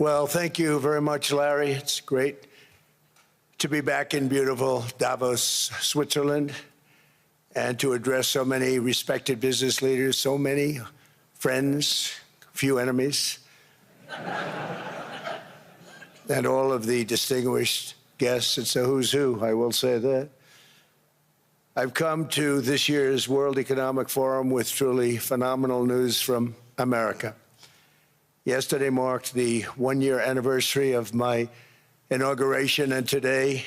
Well, thank you very much, Larry. It's great to be back in beautiful Davos, Switzerland, and to address so many respected business leaders, so many friends, few enemies, and all of the distinguished guests. It's a who's who, I will say that. I've come to this year's World Economic Forum with truly phenomenal news from America. Yesterday marked the one-year anniversary of my inauguration, and today,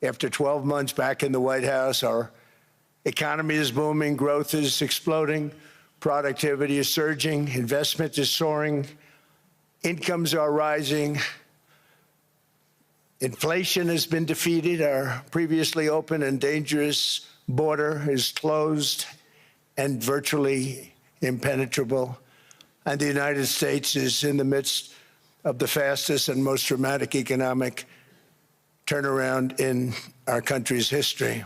after 12 months back in the White House, our economy is booming, growth is exploding, productivity is surging, investment is soaring, incomes are rising, inflation has been defeated, our previously open and dangerous border is closed and virtually impenetrable. And the United States is in the midst of the fastest and most dramatic economic turnaround in our country's history.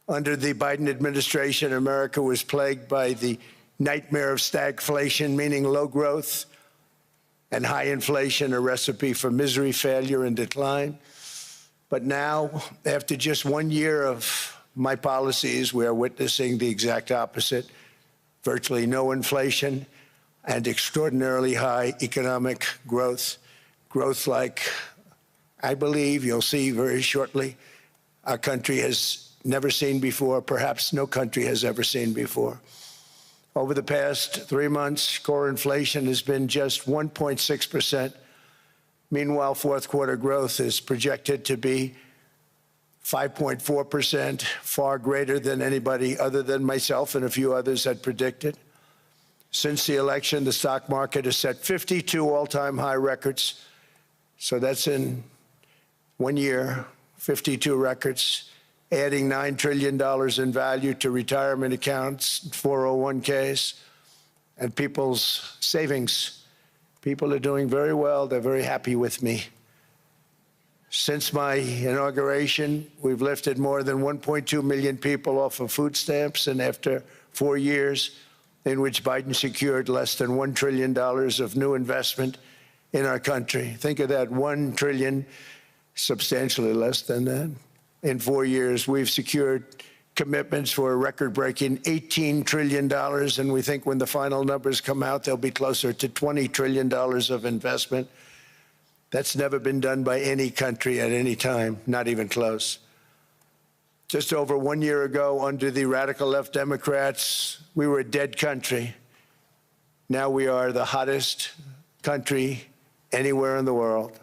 Under the Biden administration, America was plagued by the nightmare of stagflation, meaning low growth and high inflation, a recipe for misery, failure, and decline. But now, after just 1 year of my policies, we are witnessing the exact opposite: virtually no inflation and extraordinarily high economic growth. Growth like, I believe you'll see very shortly, our country has never seen before, perhaps no country has ever seen before. Over the past 3 months, core inflation has been just 1.6%. Meanwhile, fourth quarter growth is projected to be 5.4%, far greater than anybody other than myself and a few others had predicted. Since the election, the stock market has set 52 all-time high records. So that's in 1 year, 52 records, adding $9 trillion in value to retirement accounts, 401ks, and people's savings. People are doing very well. They're very happy with me. Since my inauguration, we've lifted more than 1.2 million people off of food stamps, and after 4 years, in which Biden secured less than $1 trillion of new investment in our country. Think of that, $1 trillion, substantially less than that. In 4 years, we've secured commitments for a record-breaking $18 trillion, and we think when the final numbers come out, they'll be closer to $20 trillion of investment. That's never been done by any country at any time, not even close. Just over 1 year ago, under the radical left Democrats, we were a dead country. Now we are the hottest country anywhere in the world.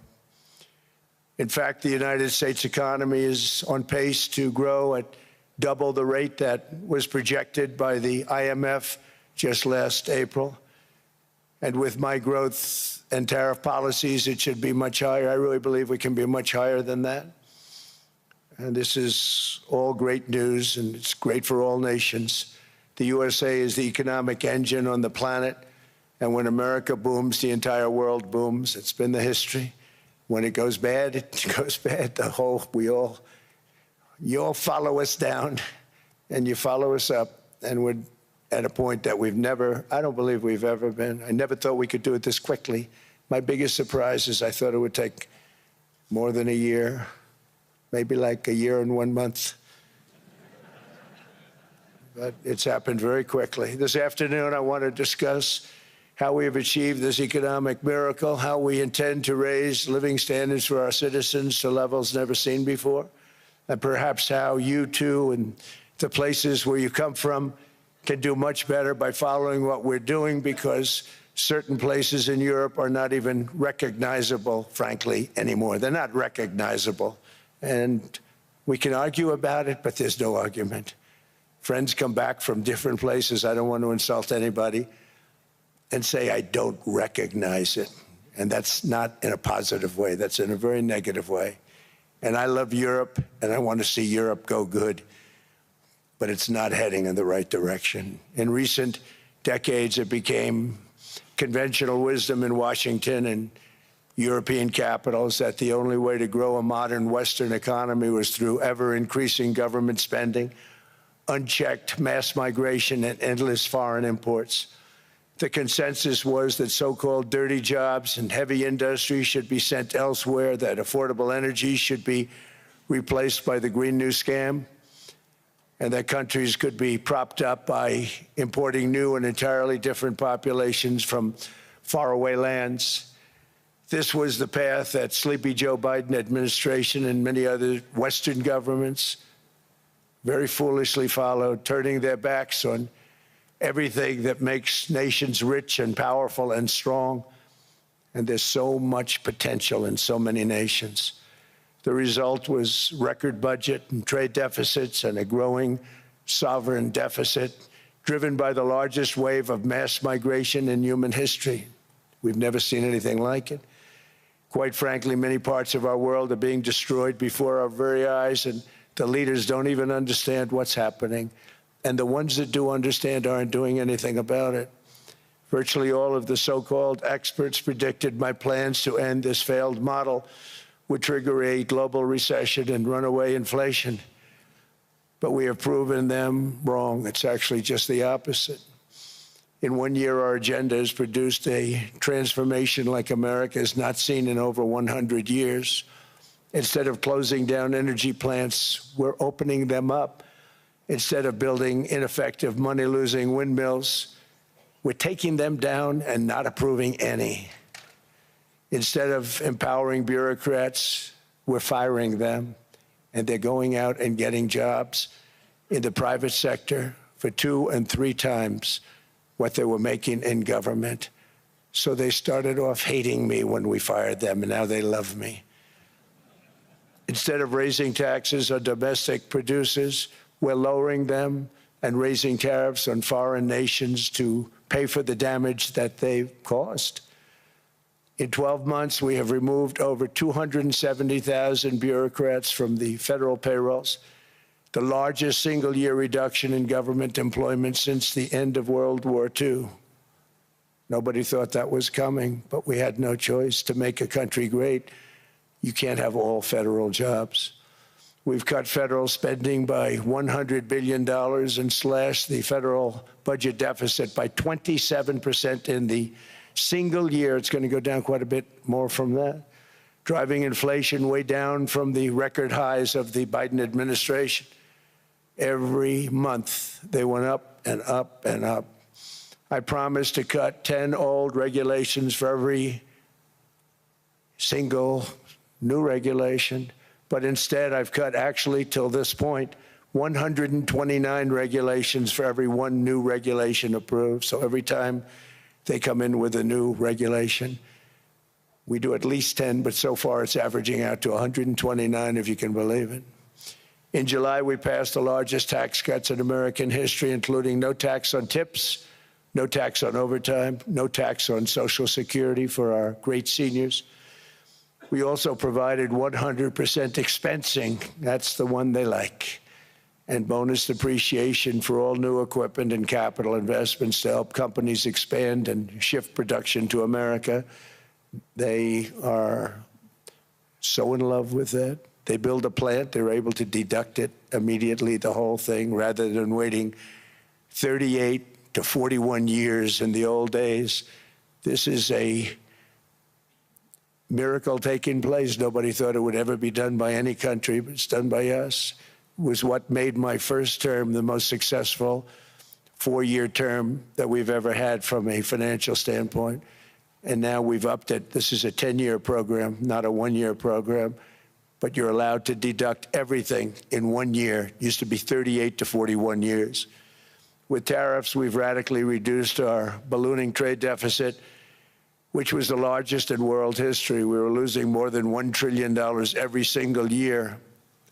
In fact, the United States economy is on pace to grow at double the rate that was projected by the IMF just last April. And with my growth and tariff policies, it should be much higher. I really believe we can be much higher than that. And this is all great news, and it's great for all nations. The USA is the economic engine on the planet, and when America booms, the entire world booms. It's been the history. When it goes bad, it goes bad. You all follow us down, and you follow us up, and we're at a point that I don't believe we've ever been. I never thought we could do it this quickly. My biggest surprise is I thought it would take more than a year. Maybe like a year and 1 month. But it's happened very quickly. This afternoon, I want to discuss how we have achieved this economic miracle, how we intend to raise living standards for our citizens to levels never seen before, and perhaps how you too and the places where you come from can do much better by following what we're doing, because certain places in Europe are not even recognizable, frankly, anymore. They're not recognizable. And we can argue about it, but there's no argument. Friends come back from different places. I don't want to insult anybody and say I don't recognize it. And that's not in a positive way. That's in a very negative way. And I love Europe, and I want to see Europe go good, but it's not heading in the right direction. In recent decades, it became conventional wisdom in Washington and European capitals that the only way to grow a modern Western economy was through ever-increasing government spending, unchecked mass migration, and endless foreign imports. The consensus was that so-called dirty jobs and heavy industry should be sent elsewhere, that affordable energy should be replaced by the Green New Scam, and that countries could be propped up by importing new and entirely different populations from faraway lands. This was the path that sleepy Joe Biden administration and many other Western governments very foolishly followed, turning their backs on everything that makes nations rich and powerful and strong. And there's so much potential in so many nations. The result was record budget and trade deficits and a growing sovereign deficit driven by the largest wave of mass migration in human history. We've never seen anything like it. Quite frankly, many parts of our world are being destroyed before our very eyes, and the leaders don't even understand what's happening. And the ones that do understand aren't doing anything about it. Virtually all of the so-called experts predicted my plans to end this failed model would trigger a global recession and runaway inflation. But we have proven them wrong. It's actually just the opposite. In 1 year, our agenda has produced a transformation like America has not seen in over 100 years. Instead of closing down energy plants, we're opening them up. Instead of building ineffective, money-losing windmills, we're taking them down and not approving any. Instead of empowering bureaucrats, we're firing them, and they're going out and getting jobs in the private sector for 2 and 3 times what they were making in government. So they started off hating me when we fired them, and now they love me. Instead of raising taxes on domestic producers, we're lowering them and raising tariffs on foreign nations to pay for the damage that they've caused. In 12 months, we have removed over 270,000 bureaucrats from the federal payrolls, the largest single-year reduction in government employment since the end of World War II. Nobody thought that was coming, but we had no choice. To make a country great, you can't have all federal jobs. We've cut federal spending by $100 billion and slashed the federal budget deficit by 27% in the single year. It's going to go down quite a bit more from that, driving inflation way down from the record highs of the Biden administration. Every month, they went up and up and up. I promised to cut 10 old regulations for every single new regulation. But instead, I've cut, actually, till this point, 129 regulations for every 1 new regulation approved. So every time they come in with a new regulation, we do at least 10, but so far it's averaging out to 129, if you can believe it. In July, we passed the largest tax cuts in American history, including no tax on tips, no tax on overtime, no tax on Social Security for our great seniors. We also provided 100% expensing, that's the one they like, and bonus depreciation for all new equipment and capital investments to help companies expand and shift production to America. They are so in love with that. They build a plant, they're able to deduct it immediately, the whole thing, rather than waiting 38 to 41 years in the old days. This is a miracle taking place. Nobody thought it would ever be done by any country, but it's done by us. It was what made my first term the most successful 4-year term that we've ever had from a financial standpoint. And now we've upped it. This is a 10-year program, not a 1-year program. But you're allowed to deduct everything in 1 year. It used to be 38 to 41 years. With tariffs, we've radically reduced our ballooning trade deficit, which was the largest in world history. We were losing more than $1 trillion every single year,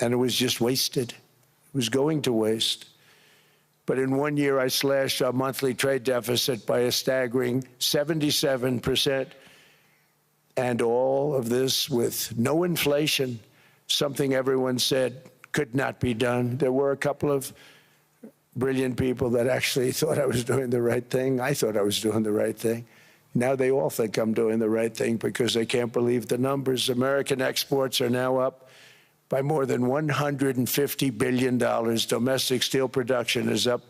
and it was just wasted. It was going to waste. But in 1 year, I slashed our monthly trade deficit by a staggering 77%, and all of this with no inflation, something everyone said could not be done. There were a couple of brilliant people that actually thought I was doing the right thing. I thought I was doing the right thing. Now they all think I'm doing the right thing because they can't believe the numbers. American exports are now up by more than $150 billion. Domestic steel production is up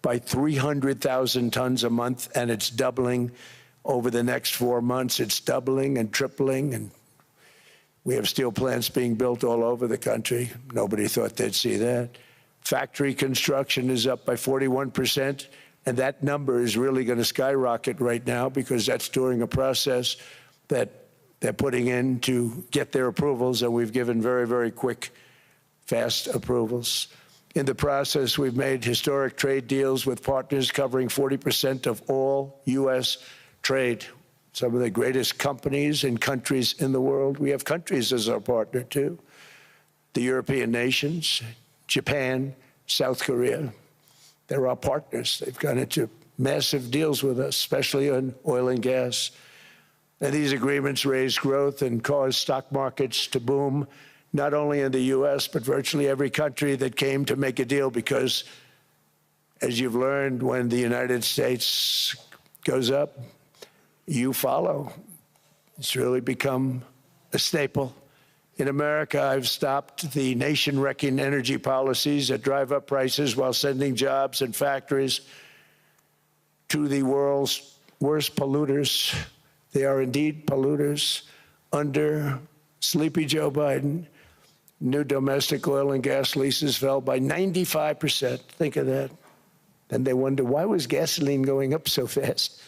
by 300,000 tons a month, and it's doubling over the next 4 months. It's doubling and tripling, and we have steel plants being built all over the country. Nobody thought they'd see that. Factory construction is up by 41%, and that number is really going to skyrocket right now because that's during a process that they're putting in to get their approvals, and we've given very, very quick, fast approvals. In the process, we've made historic trade deals with partners covering 40% of all U.S. trade. Some of the greatest companies and countries in the world. We have countries as our partner, too. The European nations, Japan, South Korea. They're our partners. They've gone into massive deals with us, especially on oil and gas. And these agreements raise growth and cause stock markets to boom, not only in the U.S., but virtually every country that came to make a deal, because, as you've learned, when the United States goes up, you follow. It's really become a staple. In America, I've stopped the nation-wrecking energy policies that drive up prices while sending jobs and factories to the world's worst polluters. They are indeed polluters. Under sleepy Joe Biden, new domestic oil and gas leases fell by 95%. Think of that. Then they wonder, why was gasoline going up so fast?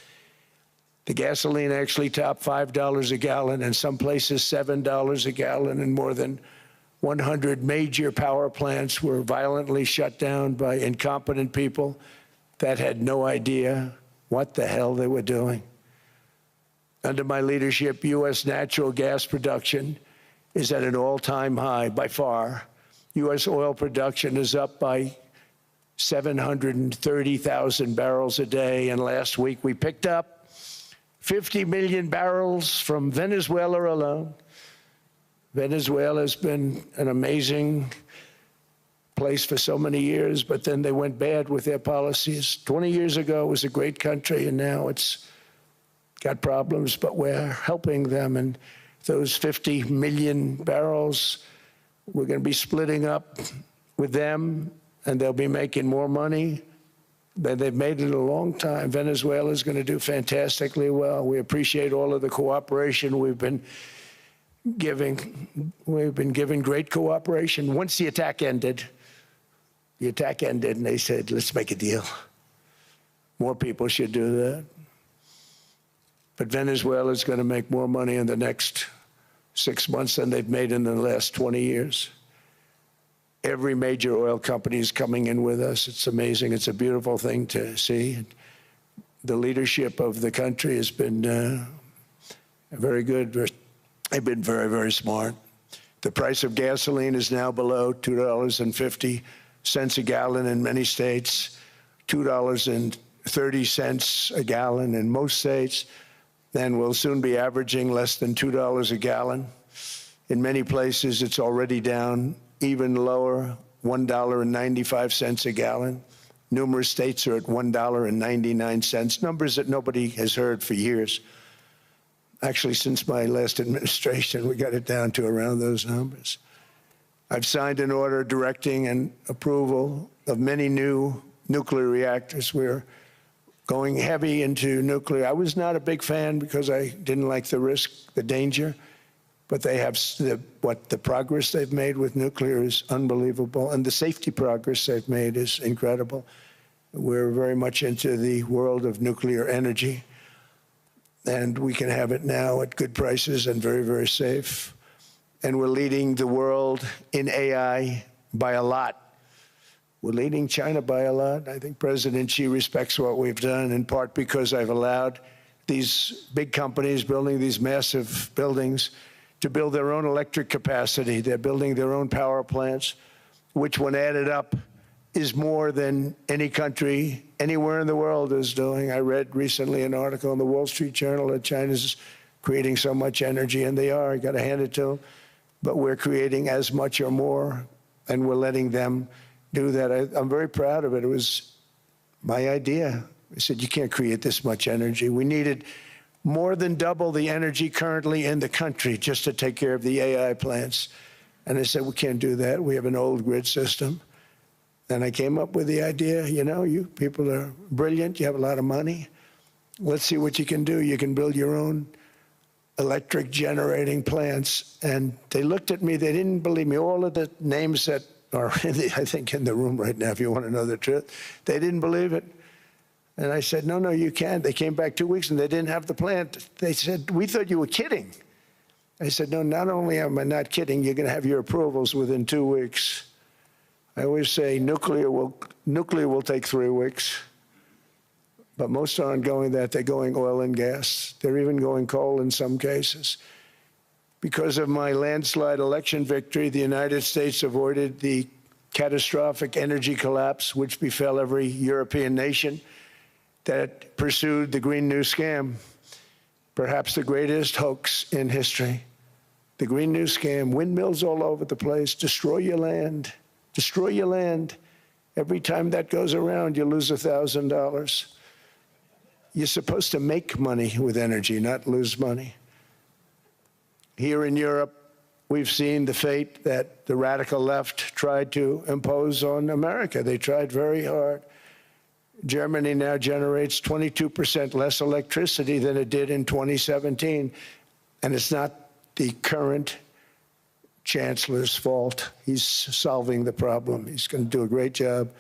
The gasoline actually topped $5 a gallon, and some places $7 a gallon, and more than 100 major power plants were violently shut down by incompetent people that had no idea what the hell they were doing. Under my leadership, U.S. natural gas production is at an all-time high by far. U.S. oil production is up by 730,000 barrels a day, and last week we picked up 50 million barrels from Venezuela alone. Venezuela has been an amazing place for so many years, but then they went bad with their policies. 20 years ago, it was a great country, and now it's got problems, but we're helping them. And those 50 million barrels, we're going to be splitting up with them, and they'll be making more money than they've made in a long time. Venezuela is going to do fantastically well. We appreciate all of the cooperation we've been giving. We've been giving great cooperation. Once the attack ended, and they said, let's make a deal. More people should do that. But Venezuela is going to make more money in the next 6 months than they've made in the last 20 years. Every major oil company is coming in with us. It's amazing. It's a beautiful thing to see. The leadership of the country has been very good. They've been very, very smart. The price of gasoline is now below $2.50 a gallon in many states, $2.30 a gallon in most states. Then we'll soon be averaging less than $2 a gallon. In many places, it's already down even lower, $1.95 a gallon. Numerous states are at $1.99, numbers that nobody has heard for years. Actually, since my last administration, we got it down to around those numbers. I've signed an order directing an approval of many new nuclear reactors. We're going heavy into nuclear. I was not a big fan because I didn't like the risk, the danger, but they have the progress they've made with nuclear is unbelievable, and the safety progress they've made is incredible. We're very much into the world of nuclear energy, and we can have it now at good prices and very, very safe. And we're leading the world in AI by a lot. We're leading China by a lot. I think President Xi respects what we've done, in part because I've allowed these big companies building these massive buildings to build their own electric capacity. They're building their own power plants, which, when added up, is more than any country anywhere in the world is doing. I read recently an article in the Wall Street Journal that China's creating so much energy, and they are. I got to hand it to them. But we're creating as much or more, and we're letting them do that. I'm very proud of it. It was my idea. I said, you can't create this much energy. We needed more than double the energy currently in the country just to take care of the AI plants. And I said, we can't do that. We have an old grid system. And I came up with the idea, you know, you people are brilliant, you have a lot of money. Let's see what you can do. You can build your own electric generating plants. And they looked at me, they didn't believe me. All of the names that are, I think, in the room right now, if you want to know the truth, they didn't believe it. And I said, no, no, you can't. They came back 2 weeks and they didn't have the plant. They said, we thought you were kidding. I said, no, not only am I not kidding, you're going to have your approvals within 2 weeks. I always say nuclear will take 3 weeks. But most aren't going that. They're going oil and gas. They're even going coal in some cases. Because of my landslide election victory, the United States avoided the catastrophic energy collapse which befell every European nation that pursued the Green New Scam, perhaps the greatest hoax in history. The Green New Scam, windmills all over the place, destroy your land, destroy your land. Every time that goes around, you lose $1,000. You're supposed to make money with energy, not lose money. Here in Europe, we've seen the fate that the radical left tried to impose on America. They tried very hard. Germany now generates 22% less electricity than it did in 2017. And it's not the current chancellor's fault. He's solving the problem. He's going to do a great job.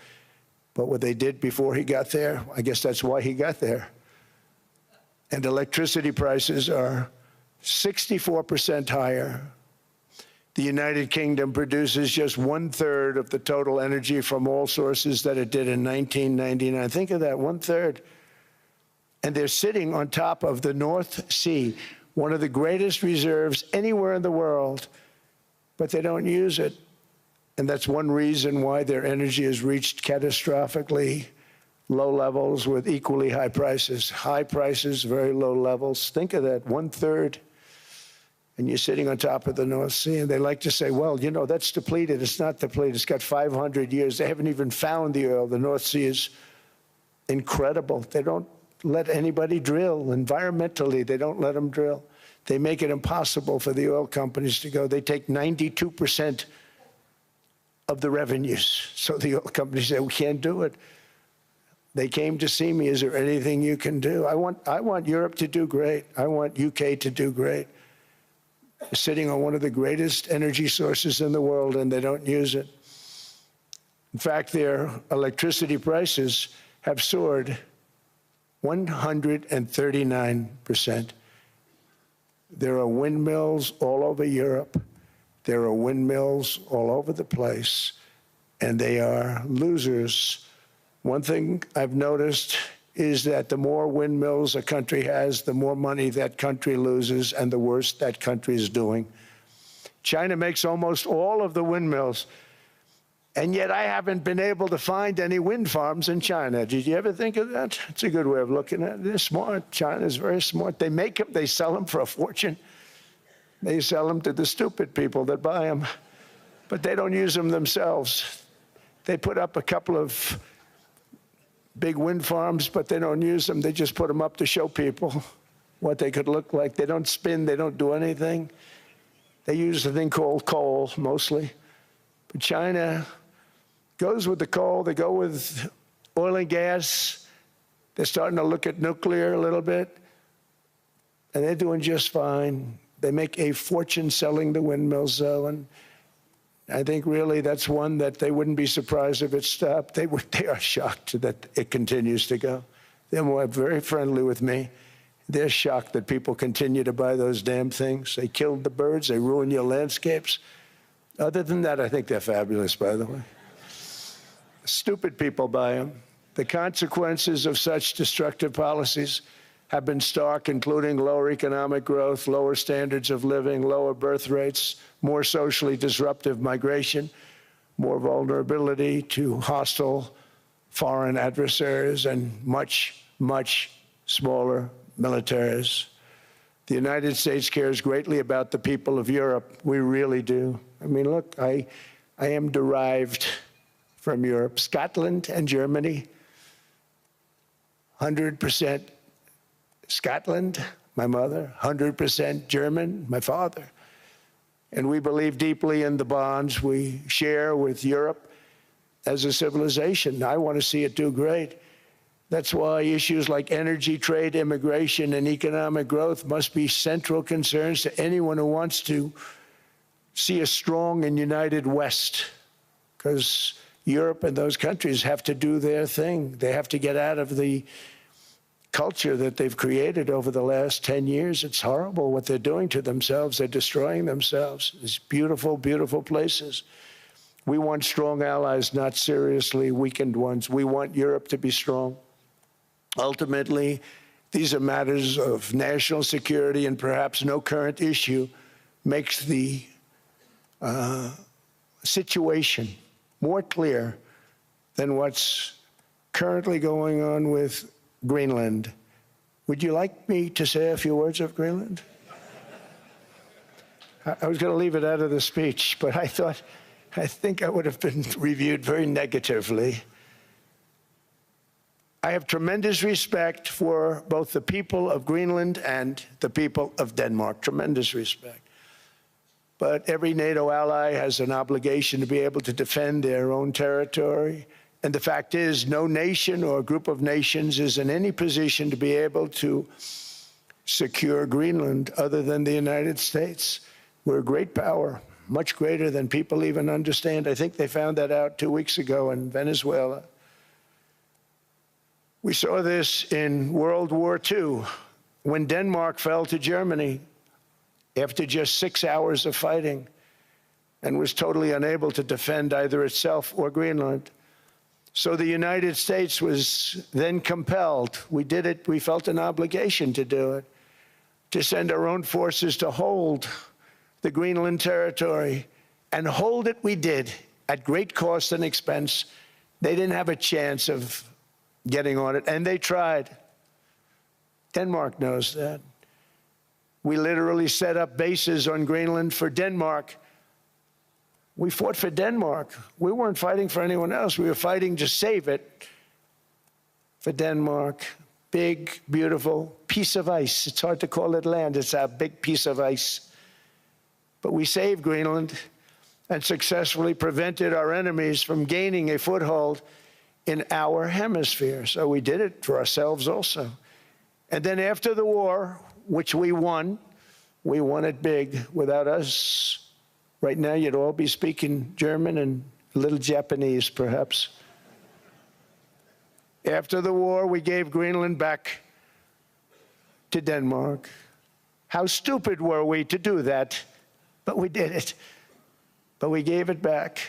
But what they did before he got there, I guess that's why he got there. And electricity prices are 64% higher. The United Kingdom produces just 1/3 of the total energy from all sources that it did in 1999. Think of that, 1/3. And they're sitting on top of the North Sea, one of the greatest reserves anywhere in the world, but they don't use it. And that's one reason why their energy has reached catastrophically low levels with equally high prices. High prices, very low levels. Think of that, 1/3. And you're sitting on top of the North Sea, and they like to say, well, you know, that's depleted. It's not depleted. It's got 500 years. They haven't even found the oil. The North Sea is incredible. They don't let anybody drill. Environmentally, they don't let them drill. They make it impossible for the oil companies to go. They take 92% of the revenues. So the oil companies say, we can't do it. They came to see me. Is there anything you can do? I want Europe to do great. I want UK to do great. They're sitting on one of the greatest energy sources in the world, and they don't use it. In fact, their electricity prices have soared 139%. There are windmills all over Europe. There are windmills all over the place, and they are losers. One thing I've noticed is that the more windmills a country has, the more money that country loses and the worse that country is doing. China makes almost all of the windmills, and yet I haven't been able to find any wind farms in China. Did you ever think of that? It's a good way of looking at it. They're smart. China's very smart. They make them, they sell them for a fortune. They sell them to the stupid people that buy them, but they don't use them themselves. They put up a couple of big wind farms, but they don't use them. They just put them up to show people what they could look like. They don't spin. They don't do anything. They use a thing called coal, mostly. But China goes with the coal. They go with oil and gas. They're starting to look at nuclear a little bit, and they're doing just fine. They make a fortune selling the windmills, though, and I think really that's one that they wouldn't be surprised if it stopped. They are shocked that it continues to go. They're very friendly with me. They're shocked that people continue to buy those damn things. They killed the birds. They ruin your landscapes. Other than that, I think they're fabulous, by the way. Stupid people buy them. The consequences of such destructive policies have been stark, including lower economic growth, lower standards of living, lower birth rates, more socially disruptive migration, more vulnerability to hostile foreign adversaries, and much, much smaller militaries. The United States cares greatly about the people of Europe. We really do. I mean, look, I am derived from Europe. Scotland and Germany, 100% Scotland, my mother, 100% German, my father. And we believe deeply in the bonds we share with Europe. as a civilization. I want to see it do great. That's why issues like energy, trade, immigration, and economic growth must be central concerns to anyone who wants to see a strong and united West, because Europe and those countries have to do their thing. They have to get out of the culture that they've created over the last 10 years. It's horrible what they're doing to themselves. They're destroying themselves. These beautiful, beautiful places. We want strong allies, not seriously weakened ones. We want Europe to be strong. Ultimately, these are matters of national security, and perhaps no current issue makes the situation more clear than what's currently going on with Greenland. Would you like me to say a few words of Greenland? I was going to leave it out of the speech, but I think I would have been reviewed very negatively. I have tremendous respect for both the people of Greenland and the people of Denmark, tremendous respect. But every NATO ally has an obligation to be able to defend their own territory. And the fact is, no nation or group of nations is in any position to be able to secure Greenland other than the United States. We're a great power, much greater than people even understand. I think they found that out 2 weeks ago in Venezuela. We saw this in World War II, when Denmark fell to Germany after just 6 hours of fighting and was totally unable to defend either itself or Greenland. So the United States was then compelled, we did it, we felt an obligation to do it, to send our own forces to hold the Greenland territory, and hold it we did at great cost and expense. They didn't have a chance of getting on it, and they tried. Denmark knows that. We literally set up bases on Greenland for Denmark. We fought for Denmark. We weren't fighting for anyone else. We were fighting to save it for Denmark. Big, beautiful piece of ice. It's hard to call it land. It's a big piece of ice. But we saved Greenland and successfully prevented our enemies from gaining a foothold in our hemisphere. So we did it for ourselves also. And then after the war, which we won it big. Without us, right now you'd all be speaking German and a little Japanese, perhaps. After the war, we gave Greenland back to Denmark. How stupid were we to do that? But we did it. But we gave it back.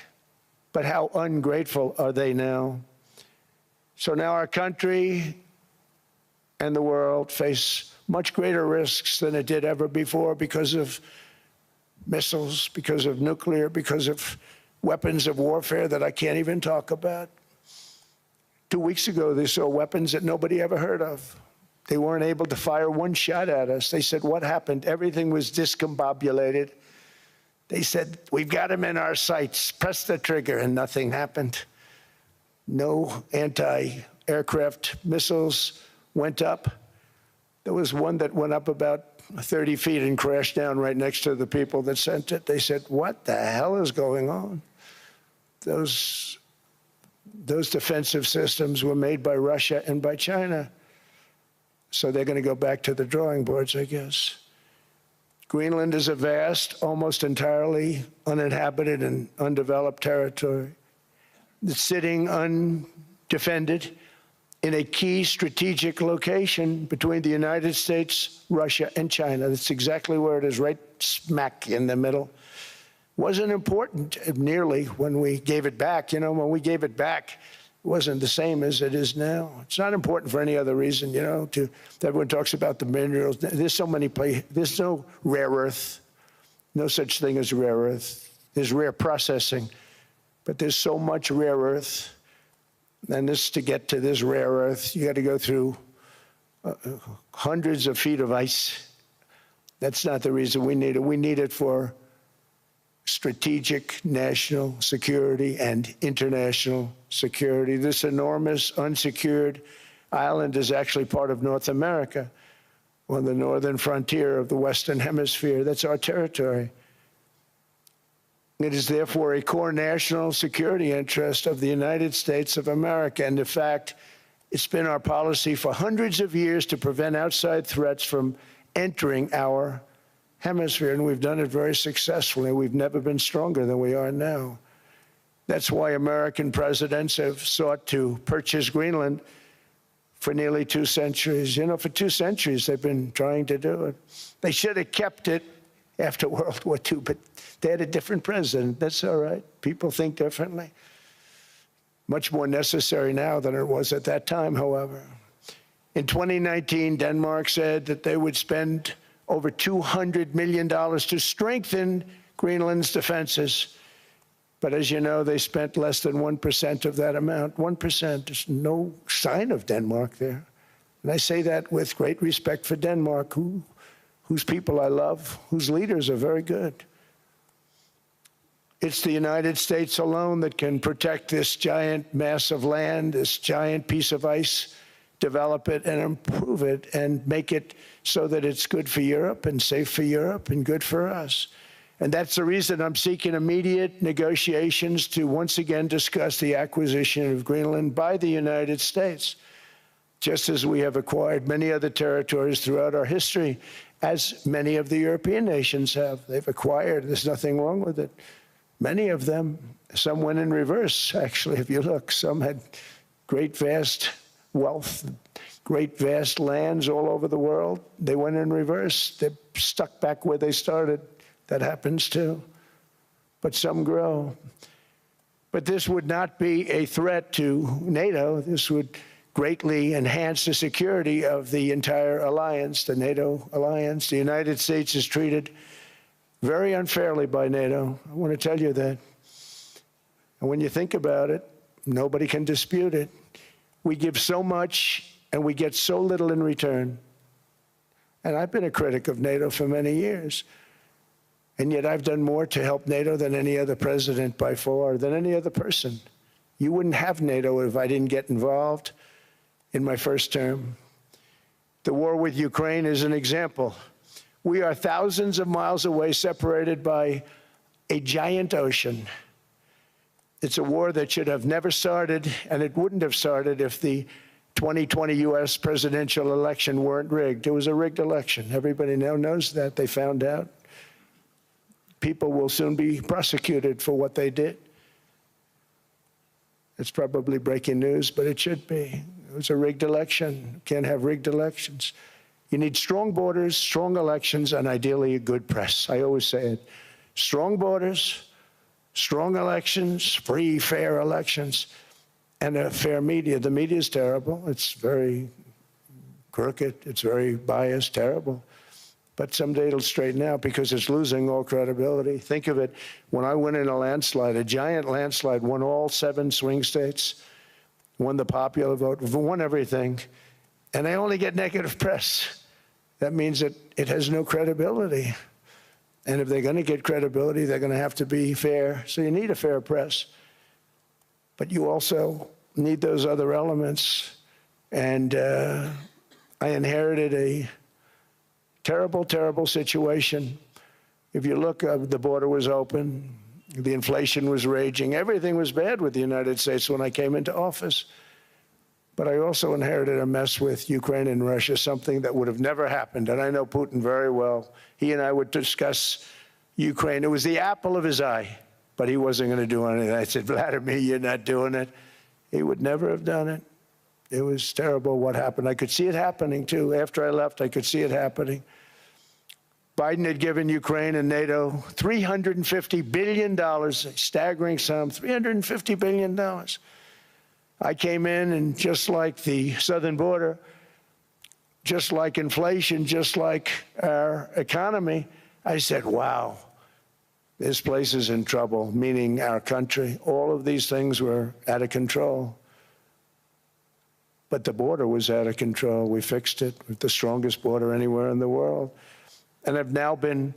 But how ungrateful are they now? So now our country and the world face much greater risks than it did ever before because of missiles, because of nuclear, because of weapons of warfare that I can't even talk about. 2 weeks ago, they saw weapons that nobody ever heard of. They weren't able to fire one shot at us. They said, what happened? Everything was discombobulated. They said, we've got them in our sights. Press the trigger, and nothing happened. No anti-aircraft missiles went up. There was one that went up about 30 feet and crashed down right next to the people that sent it. They said, what the hell is going on? Those defensive systems were made by Russia and by China. So they're going to go back to the drawing boards, I guess. Greenland is a vast, almost entirely uninhabited and undeveloped territory that's sitting undefended in a key strategic location between the United States, Russia, and China. That's exactly where it is, right smack in the middle. Wasn't important nearly when we gave it back. You know, when we gave it back, it wasn't the same as it is now. It's not important for any other reason, you know, everyone talks about the minerals. There's so many places. There's no rare earth, no such thing as rare earth. There's rare processing, but there's so much rare earth. And to get to this rare earth, you got to go through hundreds of feet of ice. That's not the reason we need it. We need it for strategic national security and international security. This enormous unsecured island is actually part of North America, on the northern frontier of the Western Hemisphere. That's our territory. It is therefore a core national security interest of the United States of America. And in fact, it's been our policy for hundreds of years to prevent outside threats from entering our hemisphere, and we've done it very successfully. We've never been stronger than we are now. That's why American presidents have sought to purchase Greenland for nearly 2 centuries. You know, for 2 centuries they've been trying to do it. They should have kept it after World War II, but they had a different president. That's all right. People think differently. Much more necessary now than it was at that time, however. In 2019, Denmark said that they would spend over $200 million to strengthen Greenland's defenses. But as you know, they spent less than 1% of that amount. 1%. There's no sign of Denmark there. And I say that with great respect for Denmark, whose people I love, whose leaders are very good. It's the United States alone that can protect this giant mass of land, this giant piece of ice, develop it and improve it and make it so that it's good for Europe and safe for Europe and good for us. And that's the reason I'm seeking immediate negotiations to once again discuss the acquisition of Greenland by the United States, just as we have acquired many other territories throughout our history, as many of the European nations have. They've acquired, there's nothing wrong with it. Many of them, some went in reverse, actually, if you look. Some had great, vast wealth, great, vast lands all over the world. They went in reverse. They're stuck back where they started. That happens too. But some grow. But this would not be a threat to NATO. This would greatly enhance the security of the entire alliance, the NATO alliance. The United States is treated very unfairly by NATO. I want to tell you that. And when you think about it, nobody can dispute it. We give so much and we get so little in return. And I've been a critic of NATO for many years. And yet I've done more to help NATO than any other president by far, than any other person. You wouldn't have NATO if I didn't get involved in my first term. The war with Ukraine is an example. We are thousands of miles away, separated by a giant ocean. It's a war that should have never started, and it wouldn't have started if the 2020 U.S. presidential election weren't rigged. It was a rigged election. Everybody now knows that. They found out. People will soon be prosecuted for what they did. It's probably breaking news, but it should be. It was a rigged election. You can't have rigged elections. You need strong borders, strong elections, and ideally a good press. I always say it. Strong borders, strong elections, free, fair elections, and a fair media. The media is terrible. It's very crooked. It's very biased, terrible. But someday it'll straighten out because it's losing all credibility. Think of it. When I went in a landslide, a giant landslide, won all 7 swing states, won the popular vote, won everything, and I only get negative press. That means that it has no credibility. And if they're going to get credibility, they're going to have to be fair. So you need a fair press. But you also need those other elements. And I inherited a terrible, terrible situation. If you look, the border was open. The inflation was raging. Everything was bad with the United States when I came into office. But I also inherited a mess with Ukraine and Russia, something that would have never happened. And I know Putin very well. He and I would discuss Ukraine. It was the apple of his eye, but he wasn't going to do anything. I said, Vladimir, you're not doing it. He would never have done it. It was terrible what happened. I could see it happening, too. After I left, I could see it happening. Biden had given Ukraine and NATO $350 billion, a staggering sum, $350 billion. I came in, and just like the southern border, just like inflation, just like our economy, I said, wow, this place is in trouble, meaning our country. All of these things were out of control. But the border was out of control. We fixed it with the strongest border anywhere in the world. And I've now been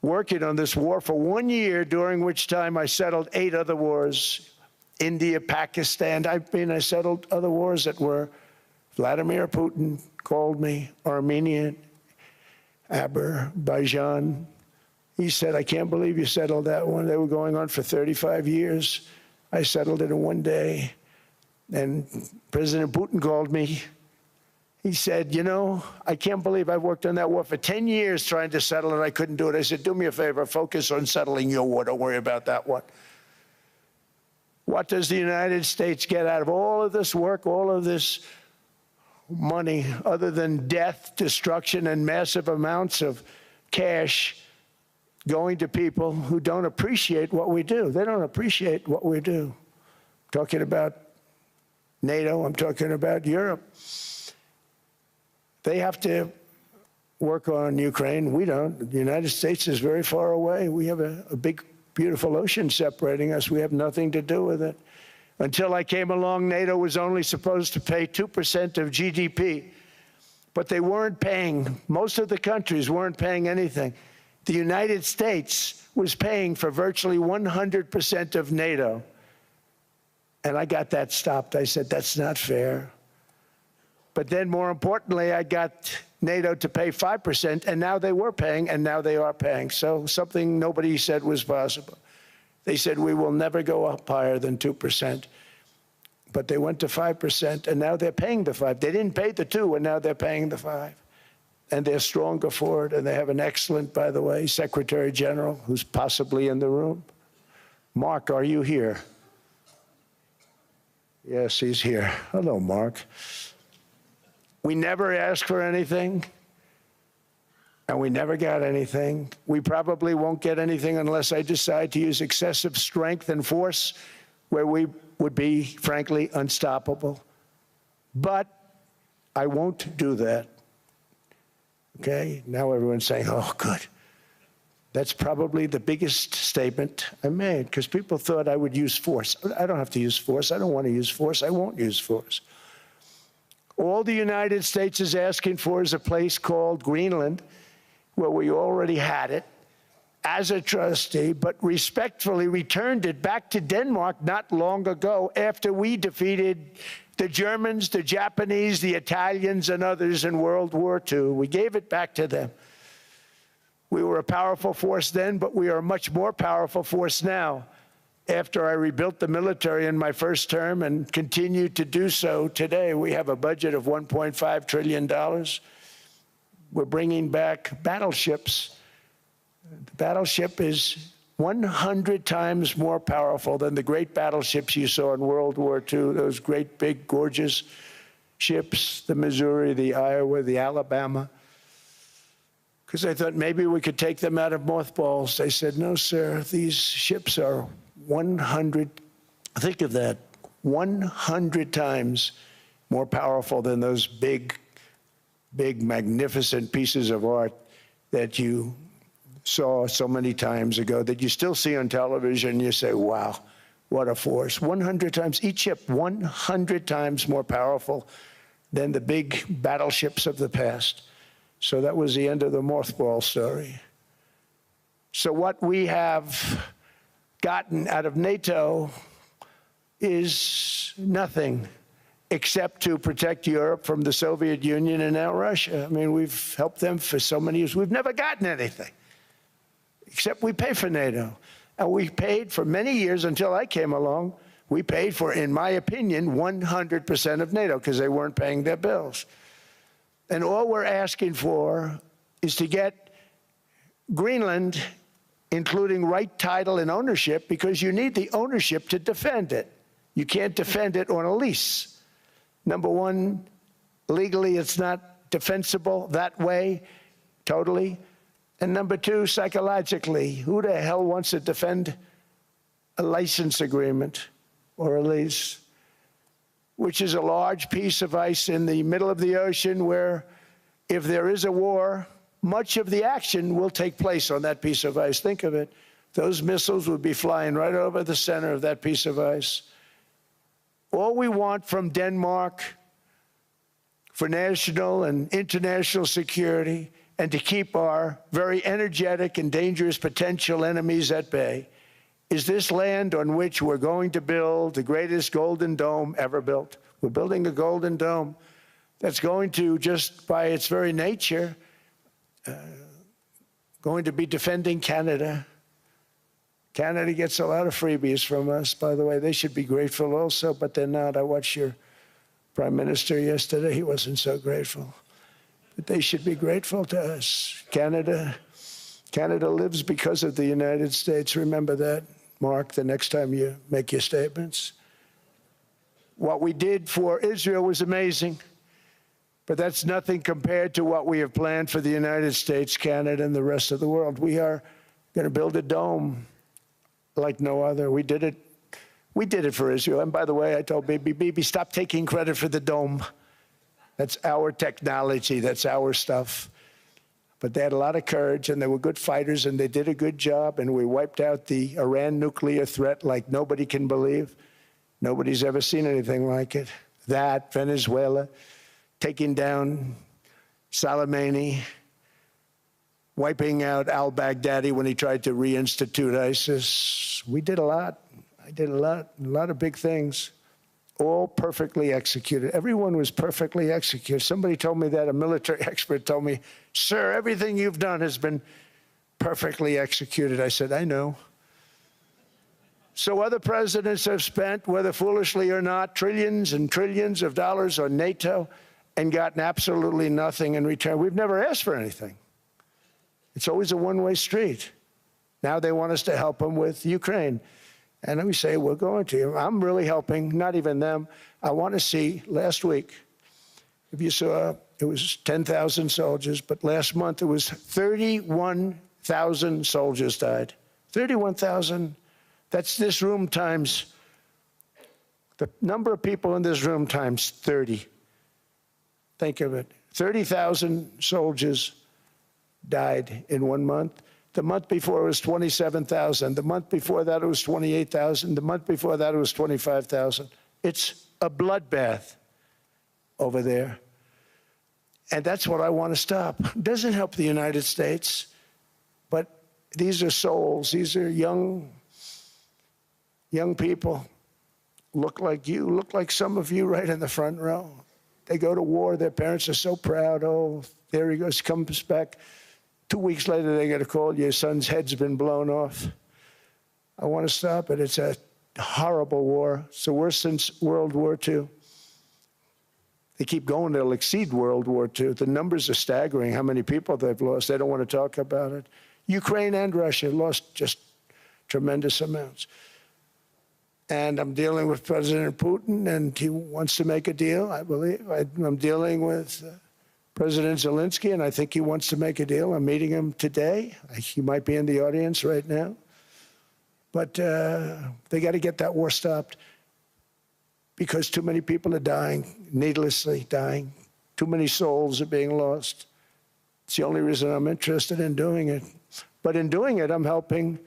working on this war for 1 year, during which time I settled 8 other wars. India, Pakistan, I settled other wars that were Vladimir Putin called me, Armenia, Azerbaijan, He said, I can't believe you settled that one. They were going on for 35 years. I settled it in one day. And President Putin called me. He said, you know, I can't believe I've worked on that war for 10 years trying to settle it. I couldn't do it. I said, do me a favor, focus on settling your war. Don't worry about that one. What does the United States get out of all of this work, all of this money, other than death, destruction, and massive amounts of cash going to people who don't appreciate what we do? They don't appreciate what we do. I'm talking about NATO, I'm talking about Europe. They have to work on Ukraine. We don't. The United States is very far away. We have a big, beautiful ocean separating us. We have nothing to do with it. Until I came along, NATO was only supposed to pay 2% of GDP, but they weren't paying. Most of the countries weren't paying anything. The United States was paying for virtually 100% of NATO. And I got that stopped. I said, that's not fair. But then, more importantly, I got NATO to pay 5%, and now they were paying, and now they are paying. So something nobody said was possible. They said, we will never go up higher than 2%. But they went to 5%, and now they're paying the 5. They didn't pay the 2, and now they're paying the 5. And they're stronger for it, and they have an excellent, by the way, Secretary General, who's possibly in the room. Mark, are you here? Yes, he's here. Hello, Mark. We never asked for anything, and we never got anything. We probably won't get anything unless I decide to use excessive strength and force where we would be, frankly, unstoppable. But I won't do that. Okay? Now everyone's saying, oh, good. That's probably the biggest statement I made, because people thought I would use force. I don't have to use force. I don't want to use force. I won't use force. All the United States is asking for is a place called Greenland, where we already had it as a trustee, but respectfully returned it back to Denmark not long ago after we defeated the Germans, the Japanese, the Italians, and others in World War II. We gave it back to them. We were a powerful force then, but we are a much more powerful force now. After I rebuilt the military in my first term and continue to do so today, we have a budget of $1.5 trillion. We're bringing back battleships. The battleship is 100 times more powerful than the great battleships you saw in World War II, those great, big, gorgeous ships, the Missouri, the Iowa, the Alabama. Because I thought maybe we could take them out of mothballs. They said, no, sir, these ships are 100, think of that, 100 times more powerful than those big, big, magnificent pieces of art that you saw so many times ago, that you still see on television. You say, wow, what a force. 100 times, each ship 100 times more powerful than the big battleships of the past. So that was the end of the mothball story. So what we have gotten out of NATO is nothing except to protect Europe from the Soviet Union and now Russia. I mean, we've helped them for so many years. We've never gotten anything, except we pay for NATO. And we paid for many years until I came along. We paid for, in my opinion, 100% of NATO because they weren't paying their bills. And all we're asking for is to get Greenland, including right title and ownership, because you need the ownership to defend it. You can't defend it on a lease. Number one, legally it's not defensible that way, totally. And number two, psychologically, who the hell wants to defend a license agreement or a lease, which is a large piece of ice in the middle of the ocean where if there is a war, much of the action will take place on that piece of ice. Think of it. Those missiles would be flying right over the center of that piece of ice. All we want from Denmark for national and international security and to keep our very energetic and dangerous potential enemies at bay is this land on which we're going to build the greatest golden dome ever built. We're building a golden dome that's going to, just by its very nature, going to be defending Canada. Canada gets a lot of freebies from us, by the way. They should be grateful also, but they're not. I watched your Prime Minister yesterday. He wasn't so grateful. But they should be grateful to us. Canada lives because of the United States. Remember that, Mark, the next time you make your statements. What we did for Israel was amazing, but that's nothing compared to what we have planned for the United States, Canada, and the rest of the world. We are going to build a dome like no other. We did it for Israel. And by the way, I told Bibi, stop taking credit for the dome. That's our technology. That's our stuff. But they had a lot of courage, and they were good fighters, and they did a good job, and we wiped out the Iran nuclear threat like nobody can believe. Nobody's ever seen anything like it. That, Venezuela, taking down Soleimani, wiping out al-Baghdadi when he tried to reinstitute ISIS. We did a lot. I did a lot of big things, all perfectly executed. Everyone was perfectly executed. Somebody told me that, a military expert told me, sir, everything you've done has been perfectly executed. I said, I know. So other presidents have spent, whether foolishly or not, trillions and trillions of dollars on NATO and gotten absolutely nothing in return. We've never asked for anything. It's always a one-way street. Now they want us to help them with Ukraine. And we say, we're going to. I'm really helping, not even them. I want to see, last week, if you saw, it was 10,000 soldiers, but last month it was 31,000 soldiers died. 31,000. That's this room times, the number of people in this room times 30. Think of it. 30,000 soldiers died in 1 month. The month before it was 27,000. The month before that it was 28,000. The month before that it was 25,000. It's a bloodbath over there. And that's what I want to stop. It doesn't help the United States, but these are souls. These are young people, look like you, look like some of you right in the front row. They go to war, their parents are so proud. Oh, there he goes, comes back. 2 weeks later, they get a call, your son's head's been blown off. I want to stop it. It's a horrible war. It's the worst since World War II. They keep going, they'll exceed World War II. The numbers are staggering, how many people they've lost. They don't want to talk about it. Ukraine and Russia lost just tremendous amounts. And I'm dealing with President Putin, and he wants to make a deal, I believe. I'm dealing with President Zelensky, and I think he wants to make a deal. I'm meeting him today. He might be in the audience right now. But they got to get that war stopped because too many people are dying, needlessly dying. Too many souls are being lost. It's the only reason I'm interested in doing it. But in doing it, I'm helping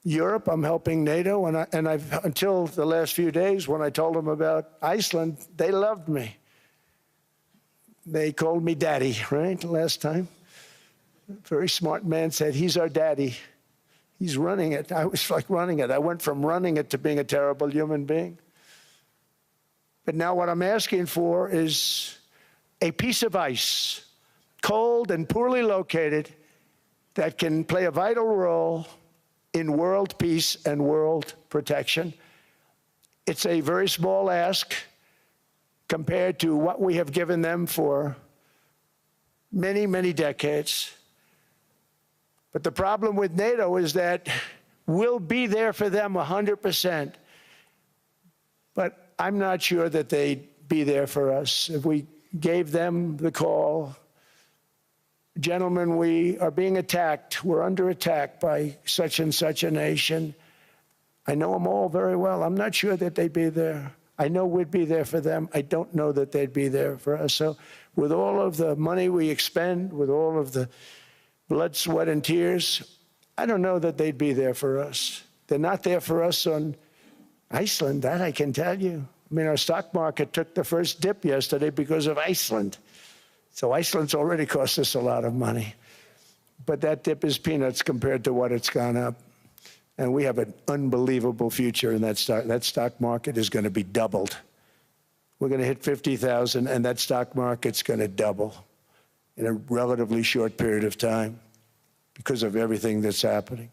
Europe, I'm helping NATO, and I've until the last few days when I told them about Iceland, they loved me. They called me daddy, right, last time. A very smart man said, he's our daddy. He's running it. I was like running it. I went from running it to being a terrible human being. But now what I'm asking for is a piece of ice, cold and poorly located, that can play a vital role in world peace and world protection. It's a very small ask compared to what we have given them for many, many decades. But the problem with NATO is that we'll be there for them 100%. But I'm not sure that they'd be there for us. If we gave them the call, gentlemen, we are being attacked. We're under attack by such and such a nation. I know them all very well. I'm not sure that they'd be there. I know we'd be there for them. I don't know that they'd be there for us. So with all of the money we expend, with all of the blood, sweat, and tears, I don't know that they'd be there for us. They're not there for us on Iceland, that I can tell you. I mean, our stock market took the first dip yesterday because of Iceland. So Iceland's already cost us a lot of money. But that dip is peanuts compared to what it's gone up. And we have an unbelievable future in that stock. That stock market is going to be doubled. We're going to hit 50,000, and that stock market's going to double in a relatively short period of time. because of everything that's happening.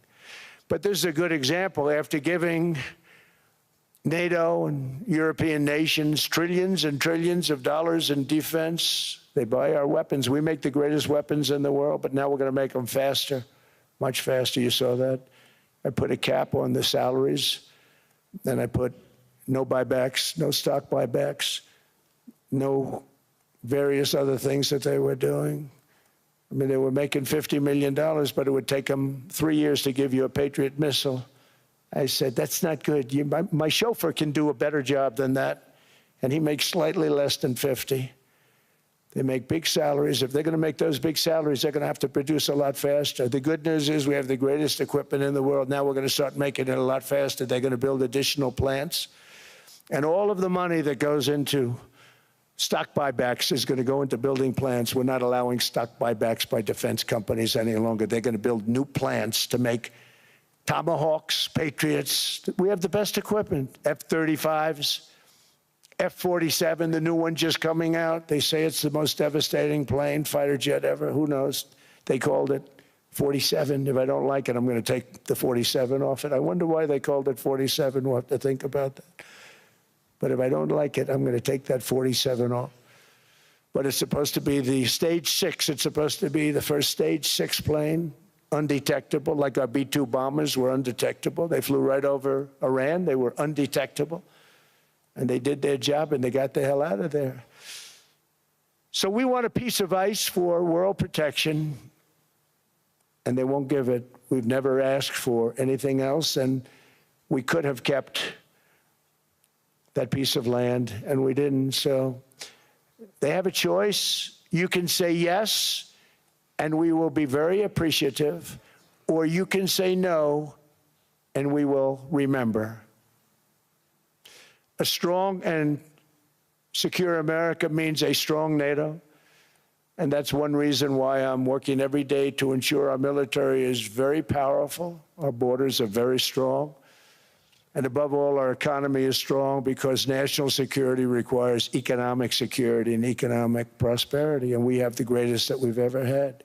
But this is a good example. After giving NATO and European nations trillions and trillions of dollars in defense, they buy our weapons. We make the greatest weapons in the world, but now we're going to make them faster, much faster. You saw that. I put a cap on the salaries. Then I put no buybacks, no stock buybacks, no various other things that they were doing. I mean, they were making $50 million, but it would take them 3 years to give you a Patriot missile. I said, that's not good. My chauffeur can do a better job than that, and he makes slightly less than 50. They make big salaries. If they're going to make those big salaries, they're going to have to produce a lot faster. The good news is we have the greatest equipment in the world. Now we're going to start making it a lot faster. They're going to build additional plants. And all of the money that goes into stock buybacks is going to go into building plants. We're not allowing stock buybacks by defense companies any longer. They're going to build new plants to make Tomahawks, Patriots. We have the best equipment, F-35s. F-47, the new one just coming out. They say it's the most devastating plane, fighter jet ever. Who knows? They called it 47. If I don't like it, I'm going to take the 47 off it. I wonder why they called it 47. We'll have to think about that. But if I don't like it, I'm going to take that 47 off. But it's supposed to be the stage 6. It's supposed to be the first stage 6 plane, undetectable, like our B-2 bombers were undetectable. They flew right over Iran. They were undetectable. And they did their job, and they got the hell out of there. So we want a piece of ice for world protection, and they won't give it. We've never asked for anything else, and we could have kept that piece of land, and we didn't. So they have a choice. You can say yes, and we will be very appreciative, or you can say no, and we will remember. A strong and secure America means a strong NATO, and that's one reason why I'm working every day to ensure our military is very powerful, our borders are very strong, and above all, our economy is strong because national security requires economic security and economic prosperity, and we have the greatest that we've ever had.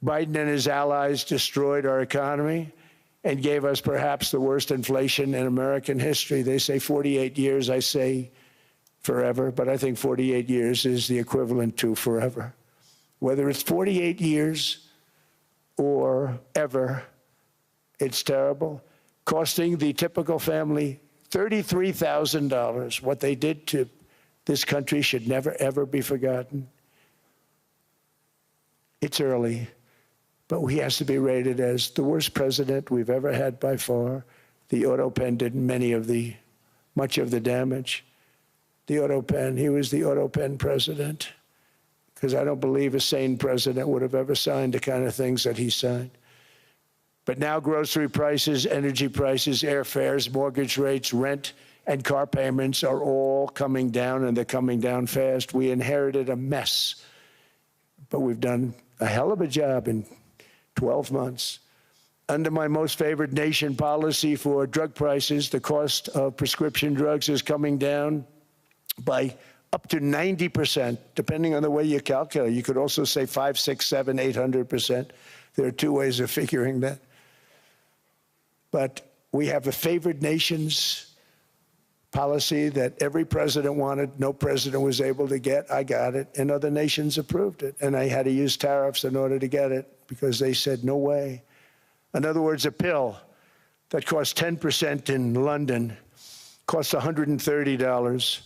Biden and his allies destroyed our economy and gave us perhaps the worst inflation in American history. They say 48 years, I say forever, but I think 48 years is the equivalent to forever. Whether it's 48 years or ever, it's terrible, costing the typical family $33,000. What they did to this country should never, ever be forgotten. It's early, but he has to be rated as the worst president we've ever had by far. The auto pen did much of the damage. The auto pen, he was the auto pen president, because I don't believe a sane president would have ever signed the kind of things that he signed. But now grocery prices, energy prices, airfares, mortgage rates, rent, and car payments are all coming down, and they're coming down fast. We inherited a mess, but we've done a hell of a job in 12 months. Under my most favored nation policy for drug prices, the cost of prescription drugs is coming down by up to 90%, depending on the way you calculate. You could also say 5, 6, 7, 800%. There are two ways of figuring that. But we have a favored nations policy that every president wanted, no president was able to get. I got it, and other nations approved it. And I had to use tariffs in order to get it because they said, no way. In other words, a pill that costs 10% in London costs $130.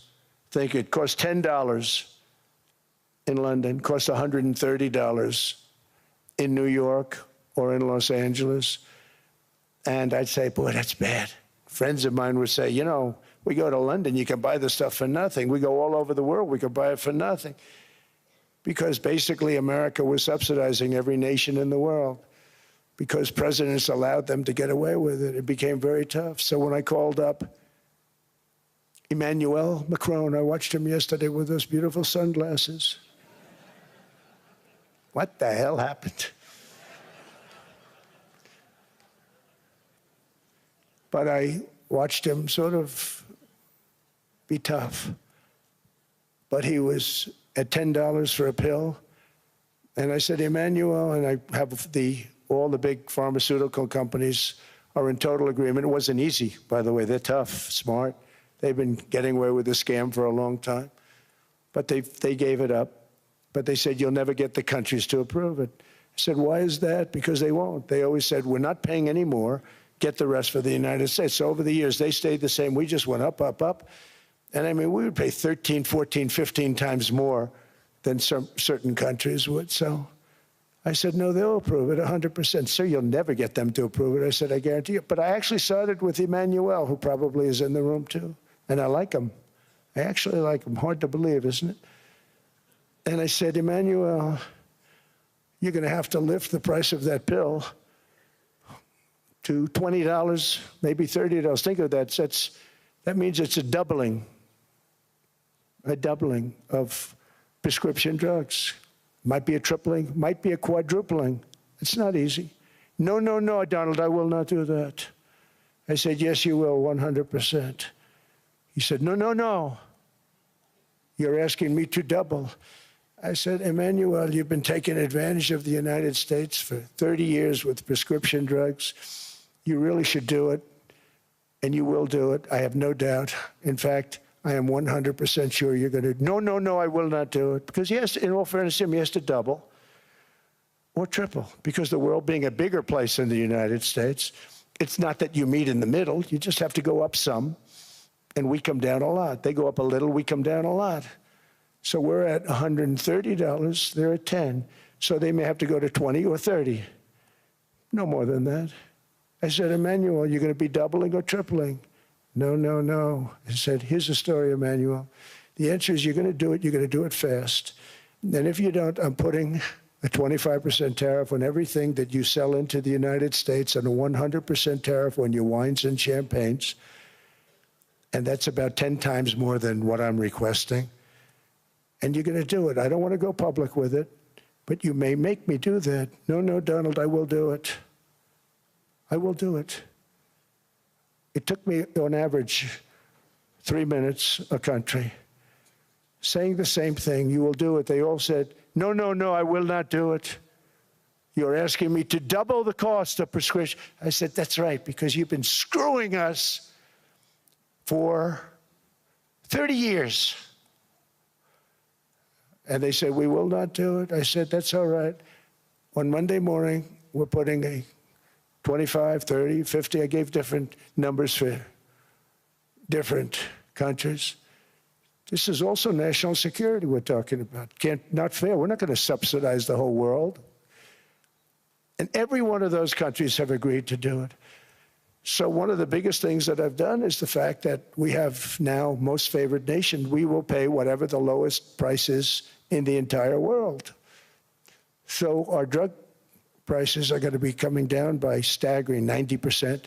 Think it costs $10 in London, costs $130 in New York or in Los Angeles. And I'd say, boy, that's bad. Friends of mine would say, you know, we go to London, you can buy the stuff for nothing. We go all over the world, we can buy it for nothing. Because basically America was subsidizing every nation in the world because presidents allowed them to get away with it. It became very tough. So when I called up Emmanuel Macron, I watched him yesterday with those beautiful sunglasses. What the hell happened? But I watched him sort of be tough. But he was at $10 for a pill. And I said, Emmanuel, and I have all the big pharmaceutical companies are in total agreement. It wasn't easy, by the way. They're tough, smart. They've been getting away with the scam for a long time. But they gave it up. But they said, you'll never get the countries to approve it. I said, why is that? Because they won't. They always said, we're not paying any more. Get the rest for the United States. So over the years, they stayed the same. We just went up, up, up. And I mean, we would pay 13, 14, 15 times more than some certain countries would. So I said, no, they'll approve it 100%. Sir, you'll never get them to approve it. I said, I guarantee you. But I actually started with Emmanuel, who probably is in the room too. And I like him. I actually like him. Hard to believe, isn't it? And I said, Emmanuel, you're going to have to lift the price of that pill to $20, maybe $30. Think of that. That means it's a doubling of prescription drugs. Might be a tripling, might be a quadrupling. It's not easy. No, no, no, Donald, I will not do that. I said, yes, you will, 100%. He said, no, no, no. You're asking me to double. I said, Emmanuel, you've been taking advantage of the United States for 30 years with prescription drugs. You really should do it, and you will do it. I have no doubt. In fact, I am 100% sure you're going to. No, no, no, I will not do it. Because he has to, in all fairness to him, he has to double or triple. Because the world being a bigger place than the United States, it's not that you meet in the middle. You just have to go up some, and we come down a lot. They go up a little, we come down a lot. So we're at $130, they're at 10. So they may have to go to 20 or 30. No more than that. I said, Emmanuel, you're going to be doubling or tripling? No, no, no. I said, here's the story, Emmanuel. The answer is you're going to do it. You're going to do it fast. And if you don't, I'm putting a 25% tariff on everything that you sell into the United States and a 100% tariff on your wines and champagnes. And that's about 10 times more than what I'm requesting. And you're going to do it. I don't want to go public with it, but you may make me do that. No, no, Donald, I will do it. I will do it. It took me, on average, 3 minutes a country, saying the same thing. You will do it. They all said, no, no, no, I will not do it. You're asking me to double the cost of prescription. I said, that's right, because you've been screwing us for 30 years. And they said, we will not do it. I said, that's all right. On Monday morning, we're putting a 25, 30, 50. I gave different numbers for different countries. This is also national security we're talking about. Not fair. We're not going to subsidize the whole world. And every one of those countries have agreed to do it. So one of the biggest things that I've done is the fact that we have now most favored nation. We will pay whatever the lowest price is in the entire world. So our drug prices are going to be coming down by staggering 90%.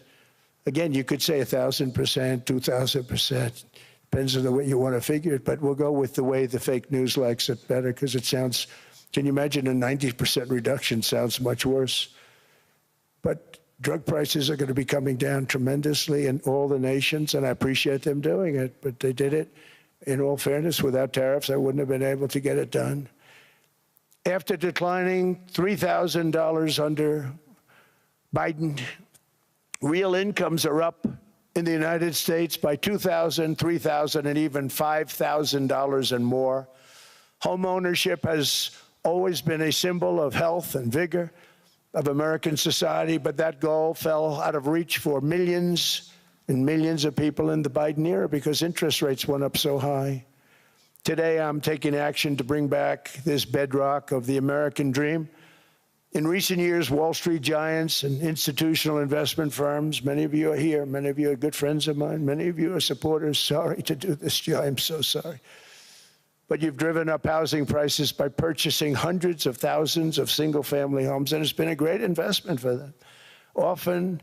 Again, you could say 1,000%, 2,000%. Depends on the way you want to figure it, but we'll go with the way the fake news likes it better because it sounds, can you imagine a 90% reduction sounds much worse. But drug prices are going to be coming down tremendously in all the nations, and I appreciate them doing it, but they did it, in all fairness, without tariffs. I wouldn't have been able to get it done. After declining $3,000 under Biden, real incomes are up in the United States by $2,000, $3,000, and even $5,000 and more. Home ownership has always been a symbol of health and vigor of American society, but that goal fell out of reach for millions and millions of people in the Biden era because interest rates went up so high. Today, I'm taking action to bring back this bedrock of the American dream. In recent years, Wall Street giants and institutional investment firms, many of you are here, many of you are good friends of mine, many of you are supporters. Sorry to do this to you, I'm so sorry. But you've driven up housing prices by purchasing hundreds of thousands of single-family homes, and it's been a great investment for them. Often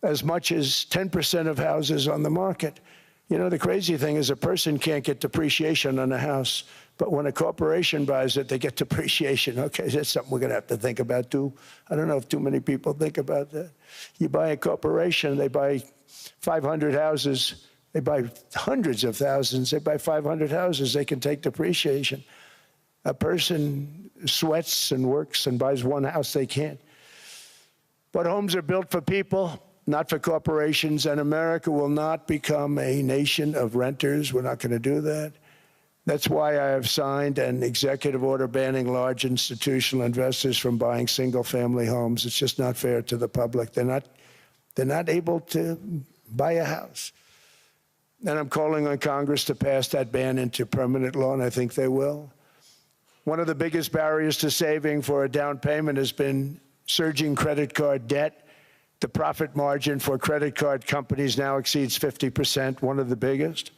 as much as 10% of houses on the market. You know, the crazy thing is a person can't get depreciation on a house, but when a corporation buys it, they get depreciation. Okay, that's something we're going to have to think about too. I don't know if too many people think about that. You buy a corporation, they buy 500 houses, they buy hundreds of thousands, they buy 500 houses, they can take depreciation. A person sweats and works and buys one house they can't. But homes are built for people, not for corporations, and America will not become a nation of renters. We're not going to do that. That's why I have signed an executive order banning large institutional investors from buying single-family homes. It's just not fair to the public. They're not able to buy a house. And I'm calling on Congress to pass that ban into permanent law, and I think they will. One of the biggest barriers to saving for a down payment has been surging credit card debt. The profit margin for credit card companies now exceeds 50%, one of the biggest.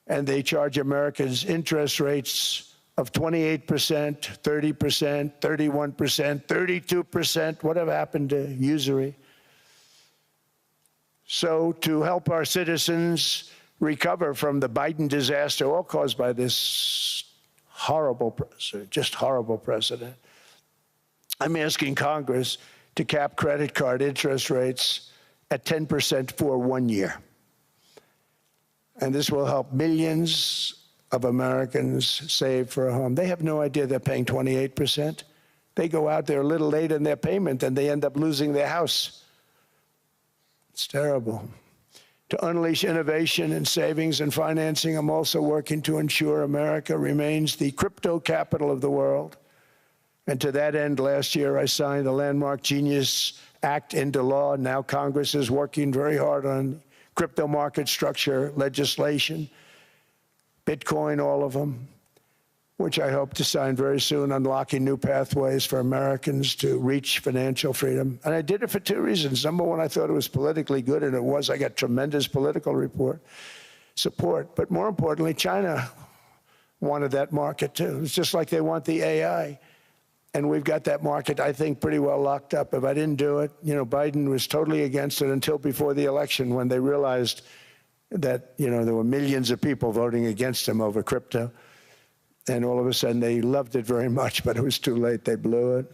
And they charge Americans interest rates of 28%, 30%, 31%, 32%. Whatever happened to usury? So to help our citizens recover from the Biden disaster, all caused by this horrible president, just horrible president, I'm asking Congress to cap credit card interest rates at 10% for 1 year. And this will help millions of Americans save for a home. They have no idea they're paying 28%. They go out there a little late in their payment and they end up losing their house. It's terrible. To unleash innovation in savings and financing, I'm also working to ensure America remains the crypto capital of the world. And to that end, last year, I signed the landmark Genius Act into law. Now Congress is working very hard on crypto market structure legislation, Bitcoin, all of them, which I hope to sign very soon, unlocking new pathways for Americans to reach financial freedom. And I did it for two reasons. Number one, I thought it was politically good, and it was. I got tremendous political support. But more importantly, China wanted that market too. It's just like they want the AI. And we've got that market, I think, pretty well locked up. If I didn't do it, Biden was totally against it until before the election, when they realized that, there were millions of people voting against him over crypto. And all of a sudden, they loved it very much, but it was too late. They blew it.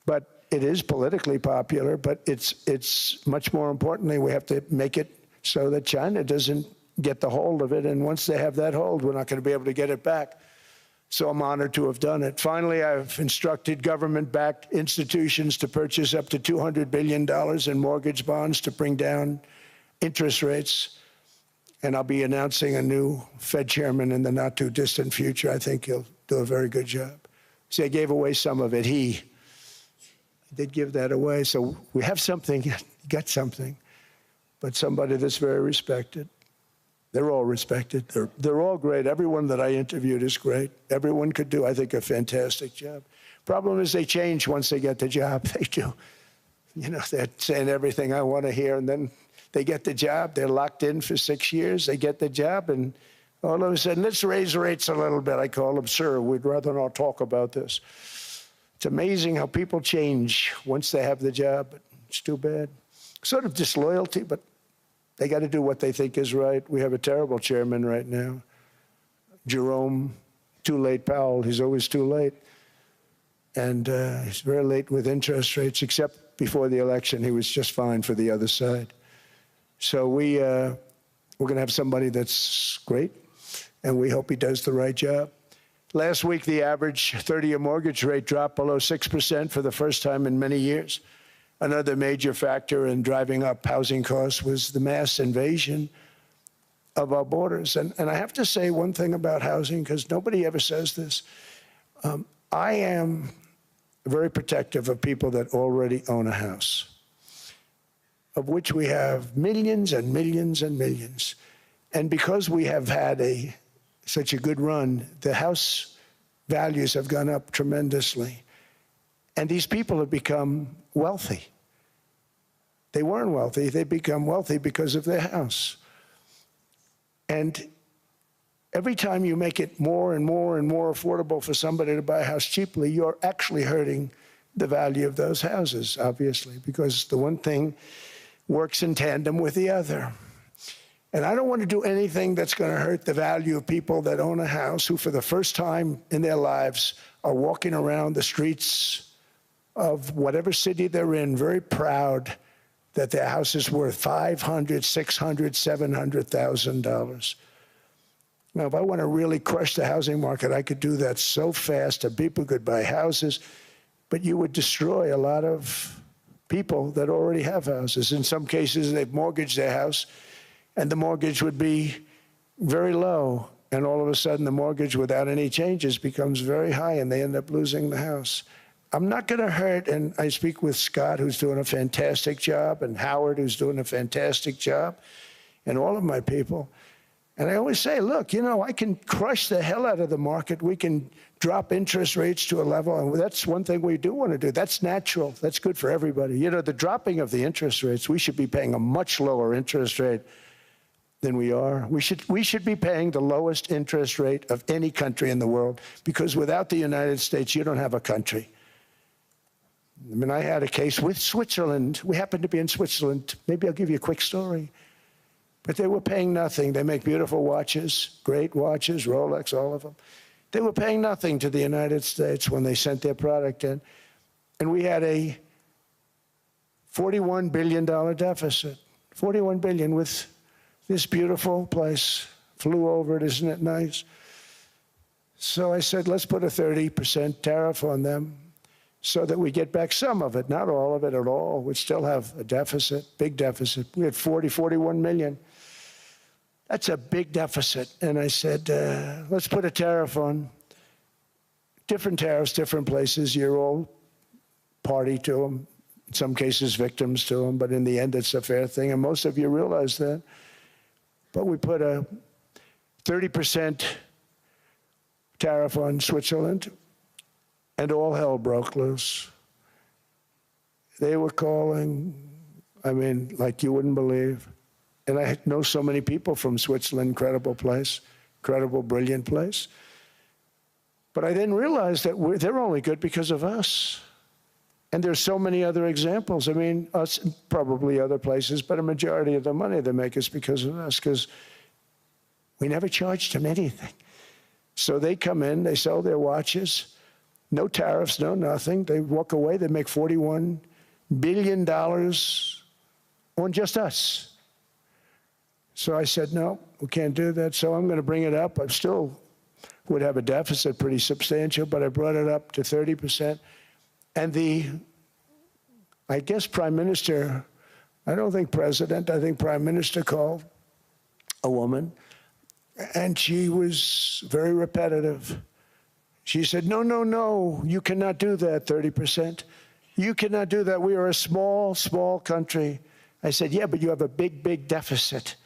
But it is politically popular, but it's much more importantly, we have to make it so that China doesn't get the hold of it. And once they have that hold, we're not going to be able to get it back. So I'm honored to have done it. Finally, I've instructed government-backed institutions to purchase up to $200 billion in mortgage bonds to bring down interest rates. And I'll be announcing a new Fed chairman in the not-too-distant future. I think he'll do a very good job. See, I gave away some of it. He did give that away. So we have something, got something, but somebody that's very respected. They're all respected. They're all great. Everyone that I interviewed is great. Everyone could do, I think, a fantastic job. Problem is they change once they get the job. They do. They're saying everything I want to hear, and then they get the job. They're locked in for 6 years. They get the job, and all of a sudden, let's raise rates a little bit. I call them, sir, we'd rather not talk about this. It's amazing how people change once they have the job, but it's too bad. Sort of disloyalty, but they got to do what they think is right. We have a terrible chairman right now, Jerome, too late Powell. He's always too late. And he's very late with interest rates, except before the election. He was just fine for the other side. So we're going to have somebody that's great, and we hope he does the right job. Last week, the average 30-year mortgage rate dropped below 6% for the first time in many years. Another major factor in driving up housing costs was the mass invasion of our borders. And I have to say one thing about housing, because nobody ever says this. I am very protective of people that already own a house, of which we have millions and millions and millions. And because we have had such a good run, the house values have gone up tremendously. And these people have become wealthy. They weren't wealthy. They become wealthy because of their house. And every time you make it more and more and more affordable for somebody to buy a house cheaply, you're actually hurting the value of those houses, obviously, because the one thing works in tandem with the other. And I don't want to do anything that's going to hurt the value of people that own a house, who for the first time in their lives are walking around the streets of whatever city they're in, very proud that their house is worth $500,000, $600,000, $700,000. Now, if I want to really crush the housing market, I could do that so fast and people could buy houses, but you would destroy a lot of people that already have houses. In some cases, they've mortgaged their house, and the mortgage would be very low, and all of a sudden the mortgage without any changes becomes very high, and they end up losing the house. I'm not going to hurt, and I speak with Scott, who's doing a fantastic job, and Howard, who's doing a fantastic job, and all of my people. And I always say, look, you know, I can crush the hell out of the market. We can drop interest rates to a level, and that's one thing we do want to do. That's natural. That's good for everybody. You know, the dropping of the interest rates, we should be paying a much lower interest rate than we are. We should be paying the lowest interest rate of any country in the world, because without the United States, you don't have a country. I mean, I had a case with Switzerland. We happened to be in Switzerland. Maybe I'll give you a quick story. But they were paying nothing. They make beautiful watches, great watches, Rolex, all of them. They were paying nothing to the United States when they sent their product in. And we had a $41 billion deficit. $41 billion with this beautiful place. Flew over it, isn't it nice? So I said, let's put a 30% tariff on them so that we get back some of it, not all of it at all. We still have a deficit, big deficit. We had 41 million. That's a big deficit. And I said, let's put a tariff on. Different tariffs, different places. You're all party to them. In some cases, victims to them. But in the end, it's a fair thing. And most of you realize that. But we put a 30% tariff on Switzerland, and all hell broke loose. They were calling, I mean, like you wouldn't believe. And I know so many people from Switzerland, incredible place, incredible, brilliant place. But I then realized that they're only good because of us. And there's so many other examples. I mean, us, probably other places, but a majority of the money they make is because of us, because we never charged them anything. So they come in, they sell their watches, no tariffs, no nothing. They walk away, they make $41 billion on just us. So I said, no, we can't do that. So I'm going to bring it up. I still would have a deficit pretty substantial, but I brought it up to 30%. And I guess Prime Minister, I don't think President, I think Prime Minister called a woman, and she was very repetitive. She said, no, no, no, you cannot do that, 30%. You cannot do that. We are a small, small country. I said, yeah, but you have a big, big deficit.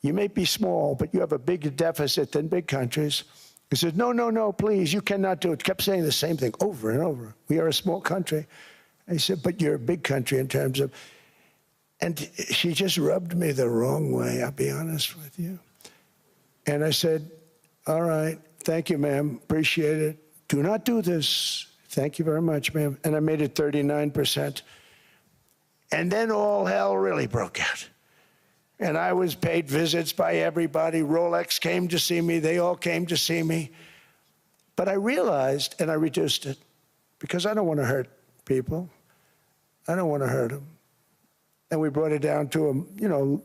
You may be small, but you have a bigger deficit than big countries. He said, no, no, no, please, you cannot do it. Kept saying the same thing over and over. We are a small country. I said, but you're a big country in terms of, and she just rubbed me the wrong way, I'll be honest with you. And I said, all right, thank you, ma'am, appreciate it. Do not do this. Thank you very much, ma'am. And I made it 39%. And then all hell really broke out. And I was paid visits by everybody. Rolex came to see me. They all came to see me. But I realized, and I reduced it, because I don't want to hurt people. I don't want to hurt them. And we brought it down to a,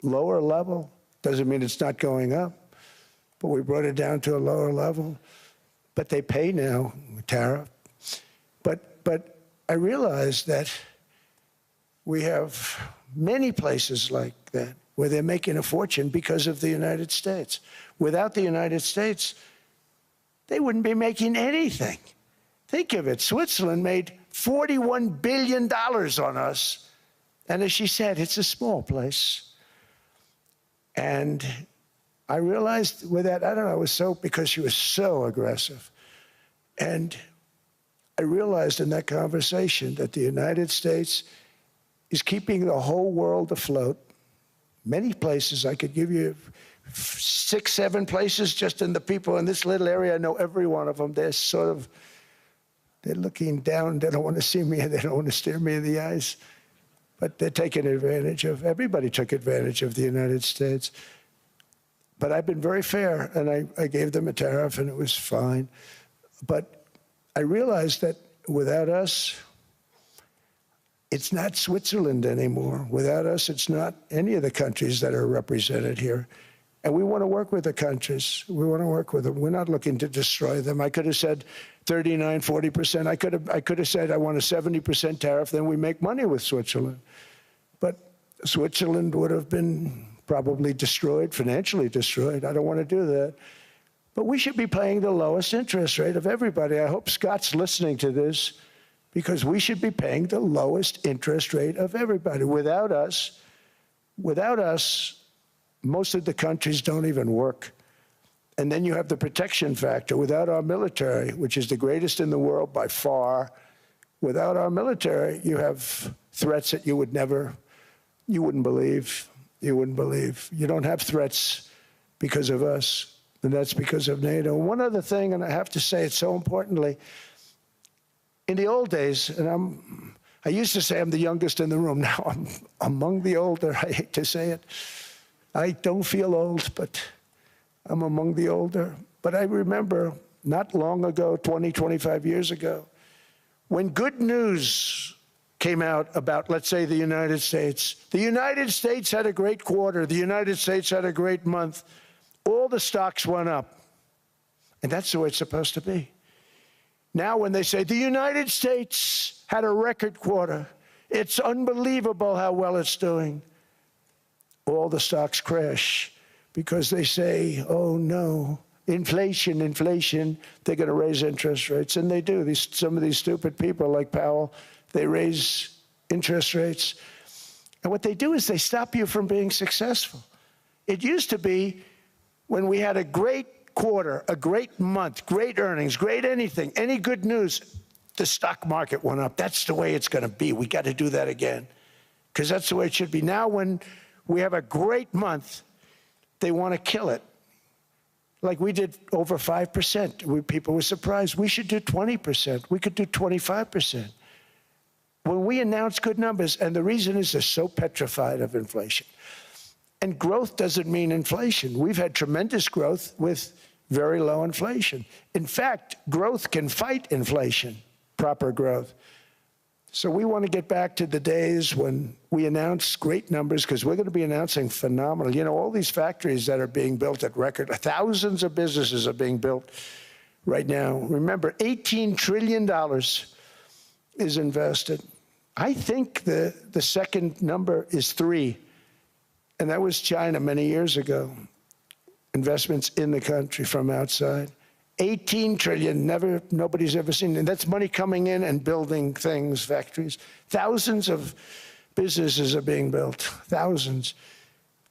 lower level. Doesn't mean it's not going up, but we brought it down to a lower level. But they pay now, tariff. But I realized that we have many places like that where they're making a fortune because of the United States. Without the United States, they wouldn't be making anything. Think of it. Switzerland made $41 billion on us. And as she said, it's a small place. And I realized with that, I don't know, it was so, because she was so aggressive. And I realized in that conversation that the United States is keeping the whole world afloat. Many places, I could give you 6, 7 places just in the people in this little area. I know every one of them. They're looking down. They don't want to see me. They don't want to stare me in the eyes. But they're taking advantage of, everybody took advantage of the United States. But I've been very fair, and I gave them a tariff, and it was fine. But I realized that without us, it's not Switzerland anymore. Without us, it's not any of the countries that are represented here. And we want to work with the countries. We want to work with them. We're not looking to destroy them. I could have said 39, 40%. I could have said I want a 70% tariff, then we make money with Switzerland. But Switzerland would have been probably destroyed, financially destroyed. I don't want to do that. But we should be paying the lowest interest rate of everybody. I hope Scott's listening to this, because we should be paying the lowest interest rate of everybody. Without us, most of the countries don't even work. And then you have the protection factor. Without our military, which is the greatest in the world by far, without our military, you have threats that you wouldn't believe. You wouldn't believe. You don't have threats because of us, and that's because of NATO. One other thing, and I have to say it so importantly, in the old days, and I used to say I'm the youngest in the room. Now I'm among the older. I hate to say it. I don't feel old, but I'm among the older. But I remember not long ago, 20, 25 years ago, when good news came out about, let's say, the United States. The United States had a great quarter. The United States had a great month. All the stocks went up. And that's the way it's supposed to be. Now when they say the United States had a record quarter, it's unbelievable how well it's doing, all the stocks crash because they say, oh no, inflation, inflation, they're going to raise interest rates. And they do. Some of these stupid people like Powell, they raise interest rates. And what they do is they stop you from being successful. It used to be when we had a great quarter, a great month, great earnings, great anything, any good news, the stock market went up. That's the way it's going to be. We got to do that again, because that's the way it should be. Now when we have a great month, they want to kill it. Like we did over 5%. People were surprised. We should do 20%. We could do 25%. When we announce good numbers, and the reason is they're so petrified of inflation. And growth doesn't mean inflation. We've had tremendous growth with very low inflation. In fact, growth can fight inflation, proper growth. So we want to get back to the days when we announce great numbers, because we're going to be announcing phenomenal. You know, all these factories that are being built at record, thousands of businesses are being built right now. Remember, $18 trillion is invested. I think the second number is 3. And that was China many years ago. Investments in the country from outside. 18 trillion, nobody's ever seen. And that's money coming in and building things, factories. Thousands of businesses are being built, thousands.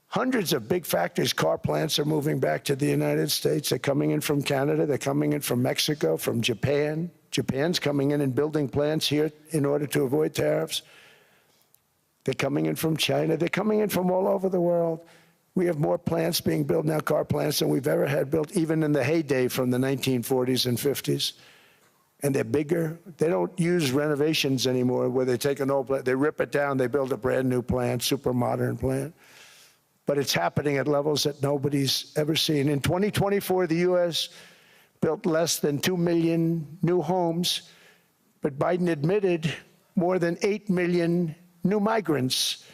Hundreds of big factories, car plants are moving back to the United States. They're coming in from Canada, they're coming in from Mexico, from Japan. Japan's coming in and building plants here in order to avoid tariffs. They're coming in from China. They're coming in from all over the world. We have more plants being built now, car plants, than we've ever had built, even in the heyday from the 1940s and 50s. And they're bigger. They don't use renovations anymore where they take an old plant, they rip it down, they build a brand new plant, super modern plant. But it's happening at levels that nobody's ever seen. In 2024, the U.S. built less than 2 million new homes, but Biden admitted more than 8 million new migrants.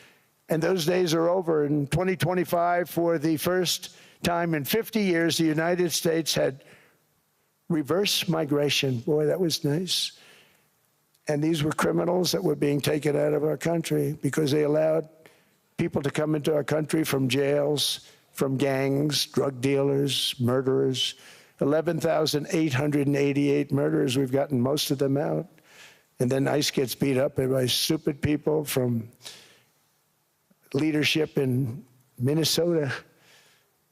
And those days are over. In 2025, for the first time in 50 years, the United States had reverse migration. Boy, that was nice. And these were criminals that were being taken out of our country because they allowed people to come into our country from jails, from gangs, drug dealers, murderers. 11,888 murderers. We've gotten most of them out. And then ICE gets beat up by stupid people from leadership in Minnesota.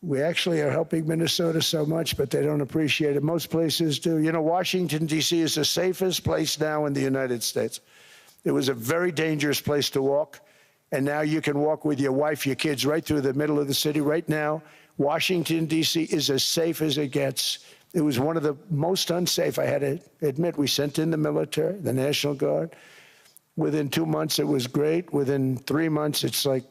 We actually are helping Minnesota so much, but they don't appreciate it. Most places do. You know, Washington, D.C. is the safest place now in the United States. It was a very dangerous place to walk, and now you can walk with your wife, your kids, right through the middle of the city. Right now, Washington, D.C. is as safe as it gets. It was one of the most unsafe, I had to admit. We sent in the military, the National Guard. Within 2 months, it was great. Within 3 months, it's like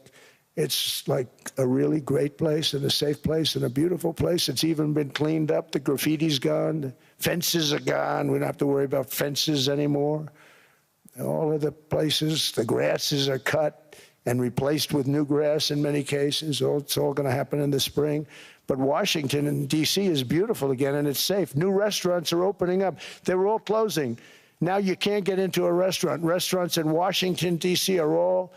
a really great place and a safe place and a beautiful place. It's even been cleaned up. The graffiti's gone. The fences are gone. We don't have to worry about fences anymore. All of the places, the grasses are cut. and replaced with new grass in many cases. It's all going to happen in the spring. But Washington and D.C. is beautiful again, and it's safe. New restaurants are opening up. They were all closing. Now you can't get into a restaurant. Restaurants in Washington, D.C. are all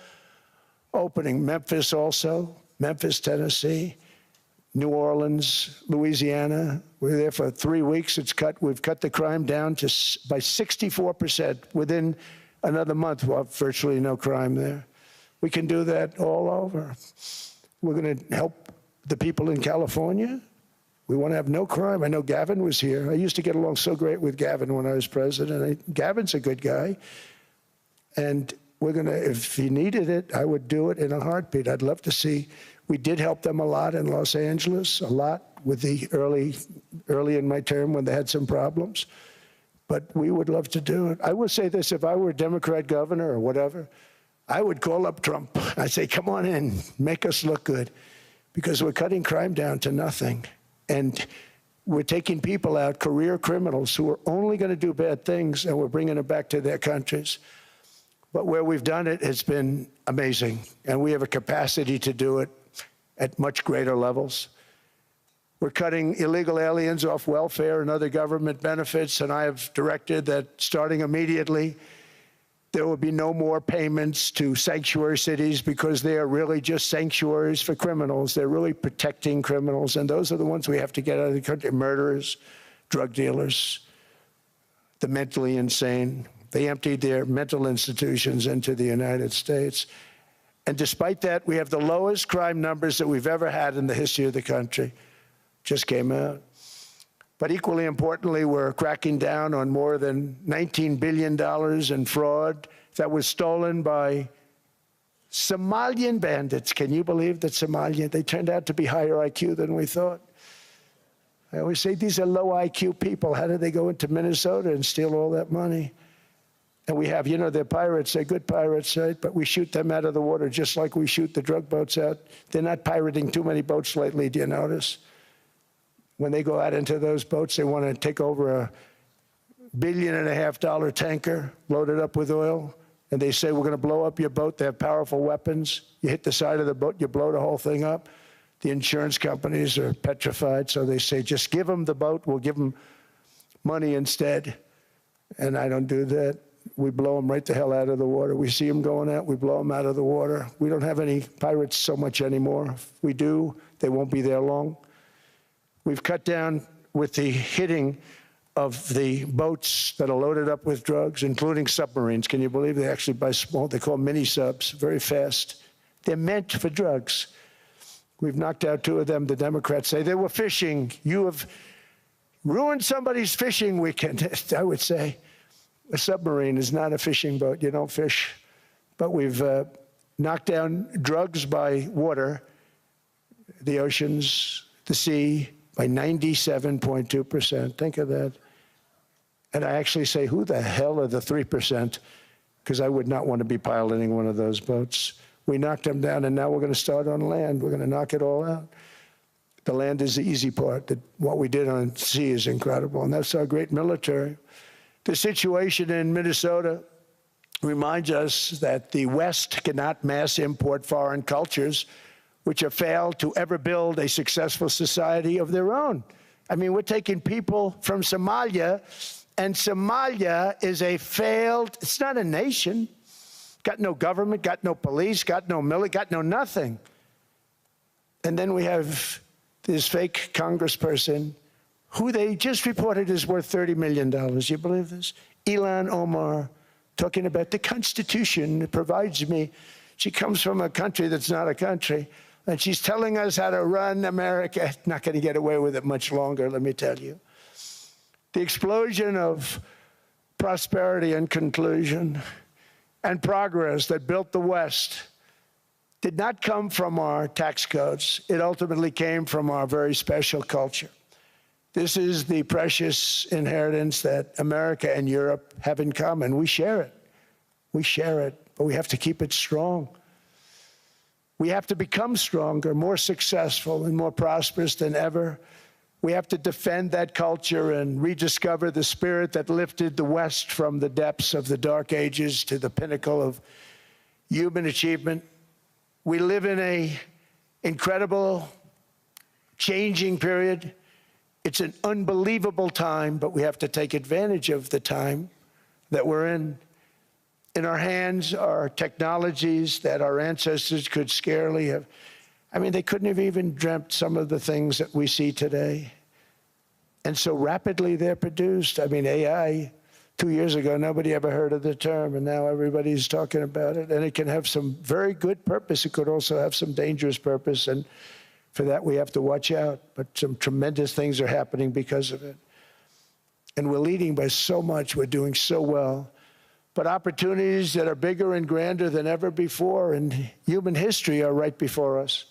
opening. Memphis also, Memphis, Tennessee, New Orleans, Louisiana. We're there for 3 weeks. We've cut the crime down by 64%. Within another month, we'll have virtually no crime there. We can do that all over. We're going to help the people in California. We want to have no crime. I know Gavin was here. I used to get along so great with Gavin when I was president. Gavin's a good guy. And we're going to, if he needed it, I would do it in a heartbeat. I'd love to see. We did help them a lot in Los Angeles, a lot with the early in my term when they had some problems. But we would love to do it. I will say this, if I were a Democrat governor or whatever, I would call up Trump. I'd say, come on in, make us look good. Because we're cutting crime down to nothing. And we're taking people out, career criminals, who are only going to do bad things, and we're bringing them back to their countries. But where we've done it, it's been amazing. And we have a capacity to do it at much greater levels. We're cutting illegal aliens off welfare and other government benefits, and I have directed that starting immediately, there will be no more payments to sanctuary cities because they are really just sanctuaries for criminals. They're really protecting criminals, and those are the ones we have to get out of the country. Murderers, drug dealers, the mentally insane. They emptied their mental institutions into the United States. And despite that, we have the lowest crime numbers that we've ever had in the history of the country. Just came out. But equally importantly, we're cracking down on more than $19 billion in fraud that was stolen by Somalian bandits. Can you believe that they turned out to be higher IQ than we thought? I always say these are low IQ people. How did they go into Minnesota and steal all that money? And we have, they're pirates, they're good pirates, right? But we shoot them out of the water just like we shoot the drug boats out. They're not pirating too many boats lately, do you notice? When they go out into those boats, they want to take over $1.5 billion tanker loaded up with oil, and they say, we're going to blow up your boat. They have powerful weapons. You hit the side of the boat, you blow the whole thing up. The insurance companies are petrified, so they say, just give them the boat, we'll give them money instead. And I don't do that. We blow them right the hell out of the water. We see them going out, we blow them out of the water. We don't have any pirates so much anymore. If we do, they won't be there long. We've cut down with the hitting of the boats that are loaded up with drugs, including submarines. Can you believe they actually buy small, they call mini subs, very fast. They're meant for drugs. We've knocked out 2 of them. The Democrats say they were fishing. You have ruined somebody's fishing weekend. I would say a submarine is not a fishing boat. You don't fish. But we've knocked down drugs by water, the oceans, the sea, by 97.2%. Think of that. And I actually say, who the hell are the 3%? Because I would not want to be piloting one of those boats. We knocked them down, and now we're going to start on land. We're going to knock it all out. The land is the easy part. What we did on sea is incredible, and that's our great military. The situation in Minnesota reminds us that the West cannot mass import foreign cultures which have failed to ever build a successful society of their own. I mean, we're taking people from Somalia, and Somalia is a failed, it's not a nation. Got no government, got no police, got no military, got no nothing. And then we have this fake congressperson who they just reported is worth $30 million. You believe this? Ilhan Omar, talking about the Constitution provides me. She comes from a country that's not a country. And she's telling us how to run America. Not going to get away with it much longer, let me tell you. The explosion of prosperity and conclusion and progress that built the West did not come from our tax codes. It ultimately came from our very special culture. This is the precious inheritance that America and Europe have in common. We share it. We share it, but we have to keep it strong. We have to become stronger, more successful, and more prosperous than ever. We have to defend that culture and rediscover the spirit that lifted the West from the depths of the Dark Ages to the pinnacle of human achievement. We live in an incredible, changing period. It's an unbelievable time, but we have to take advantage of the time that we're in. In our hands are technologies that our ancestors could scarcely have. I mean, they couldn't have even dreamt some of the things that we see today. And so rapidly they're produced. I mean, AI, 2 years ago, nobody ever heard of the term, and now everybody's talking about it. And it can have some very good purpose. It could also have some dangerous purpose, and for that we have to watch out. But some tremendous things are happening because of it. And we're leading by so much. We're doing so well. But opportunities that are bigger and grander than ever before in human history are right before us.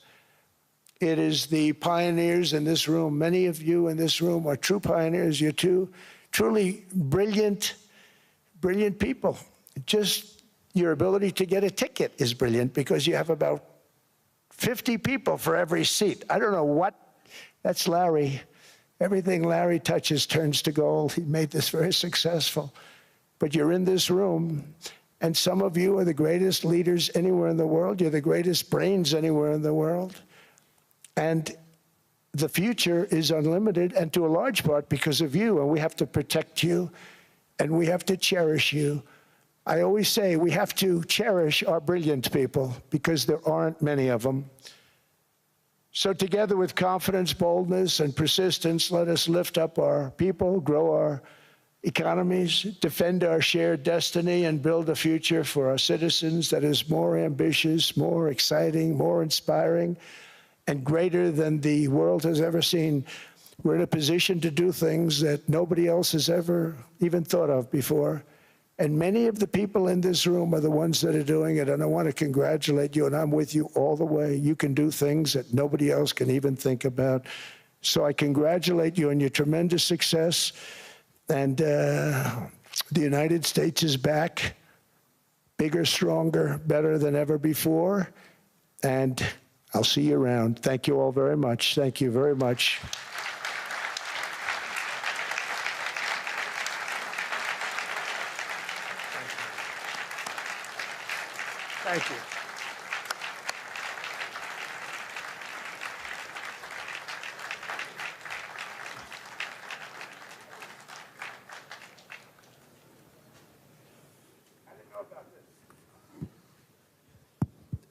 It is the pioneers in this room. Many of you in this room are true pioneers. You're truly brilliant, brilliant people. Just your ability to get a ticket is brilliant because you have about 50 people for every seat. I don't know what, that's Larry. Everything Larry touches turns to gold. He made this very successful. But you're in this room, and some of you are the greatest leaders anywhere in the world. You're the greatest brains anywhere in the world. And the future is unlimited, and to a large part because of you, and we have to protect you, and we have to cherish you. I always say we have to cherish our brilliant people because there aren't many of them. So together with confidence, boldness, and persistence, let us lift up our people, grow our economies, defend our shared destiny, and build a future for our citizens that is more ambitious, more exciting, more inspiring, and greater than the world has ever seen. We're in a position to do things that nobody else has ever even thought of before. And many of the people in this room are the ones that are doing it, and I want to congratulate you, and I'm with you all the way. You can do things that nobody else can even think about. So I congratulate you on your tremendous success. And the United States is back, bigger, stronger, better than ever before. And I'll see you around. Thank you all very much. Thank you very much. Thank you.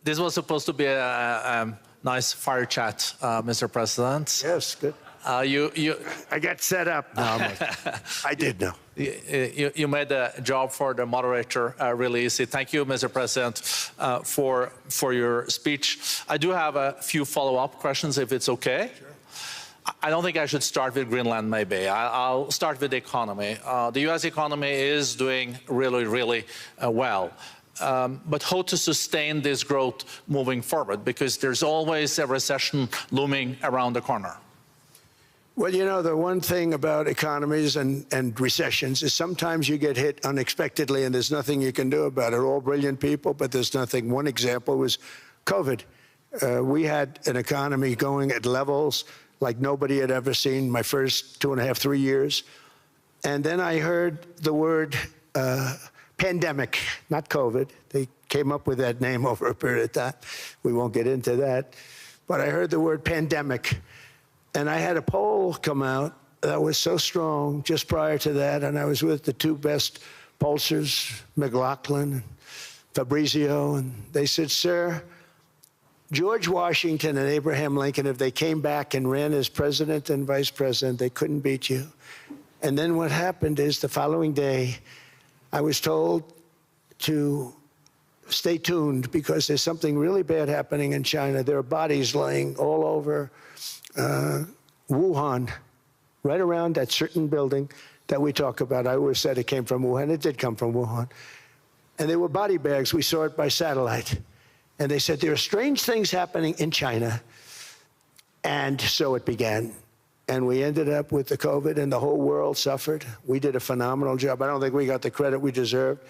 This was supposed to be a nice fire chat, Mr. President. Yes, good. I got set up. No, I did know. You made the job for the moderator really easy. Thank you, Mr. President, for your speech. I do have a few follow-up questions, if it's okay. Sure. I don't think I should start with Greenland, maybe. I'll start with the economy. The U.S. economy is doing really, really well. But how to sustain this growth moving forward? Because there's always a recession looming around the corner. Well, you know, the one thing about economies and recessions is sometimes you get hit unexpectedly and there's nothing you can do about it. All brilliant people, but there's nothing. One example was COVID. We had an economy going at levels like nobody had ever seen my first 2.5, 3 years. And then I heard the word pandemic, not COVID. They came up with that name over a period of time. We won't get into that. But I heard the word pandemic. And I had a poll come out that was so strong just prior to that, and I was with the two best pollsters, McLaughlin and Fabrizio, and they said, sir, George Washington and Abraham Lincoln, if they came back and ran as president and vice president, they couldn't beat you. And then what happened is the following day, I was told to stay tuned because there's something really bad happening in China. There are bodies laying all over Wuhan, right around that certain building that we talk about. I always said it came from Wuhan. It did come from Wuhan. And they were body bags. We saw it by satellite. And they said, there are strange things happening in China. And so it began. And we ended up with the COVID, and the whole world suffered. We did a phenomenal job. I don't think we got the credit we deserved.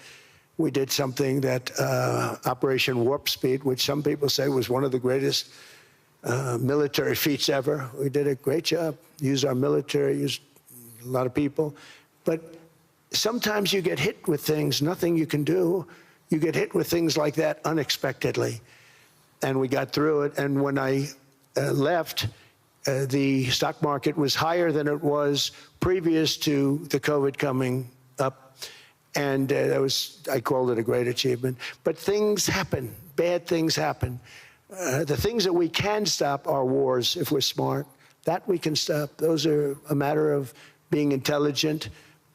We did something that Operation Warp Speed, which some people say was one of the greatest military feats ever. We did a great job. Used our military, used a lot of people. But sometimes you get hit with things, nothing you can do. You get hit with things like that unexpectedly. and we got through it. And when I left, the stock market was higher than it was previous to the COVID coming up. And that was, I called it a great achievement. But things happen, bad things happen. The things that we can stop are wars if we're smart. That we can stop. Those are a matter of being intelligent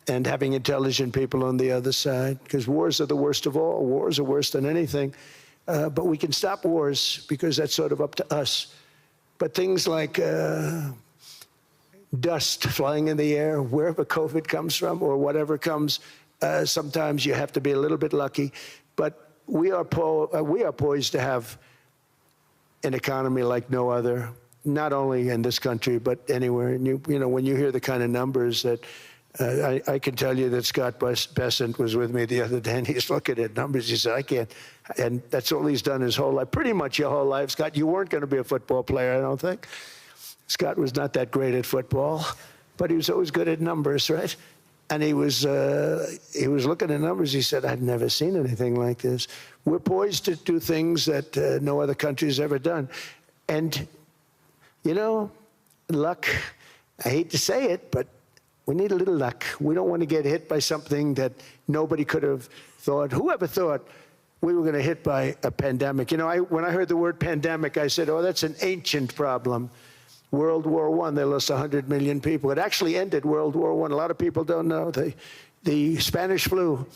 and having intelligent people on the other side, because wars are the worst of all. Wars are worse than anything. But we can stop wars because that's sort of up to us. But things like dust flying in the air, wherever COVID comes from or whatever comes, sometimes you have to be a little bit lucky. But we are poised to have an economy like no other, not only in this country, but anywhere. And you know, when you hear the kind of numbers that I can tell you that Scott Bessent was with me the other day, and he's looking at numbers. He said, I can't. And that's all he's done his whole life, pretty much your whole life. Scott, you weren't going to be a football player, I don't think. Scott was not that great at football, but he was always good at numbers, right? And he was looking at numbers. He said, I've never seen anything like this. We're poised to do things that no other country has ever done. And, you know, luck, I hate to say it, but we need a little luck. We don't want to get hit by something that nobody could have thought. Whoever thought we were going to hit by a pandemic? You know, when I heard the word pandemic, I said, oh, that's an ancient problem. World War I, they lost 100 million people. It actually ended World War I. A lot of people don't know. The Spanish flu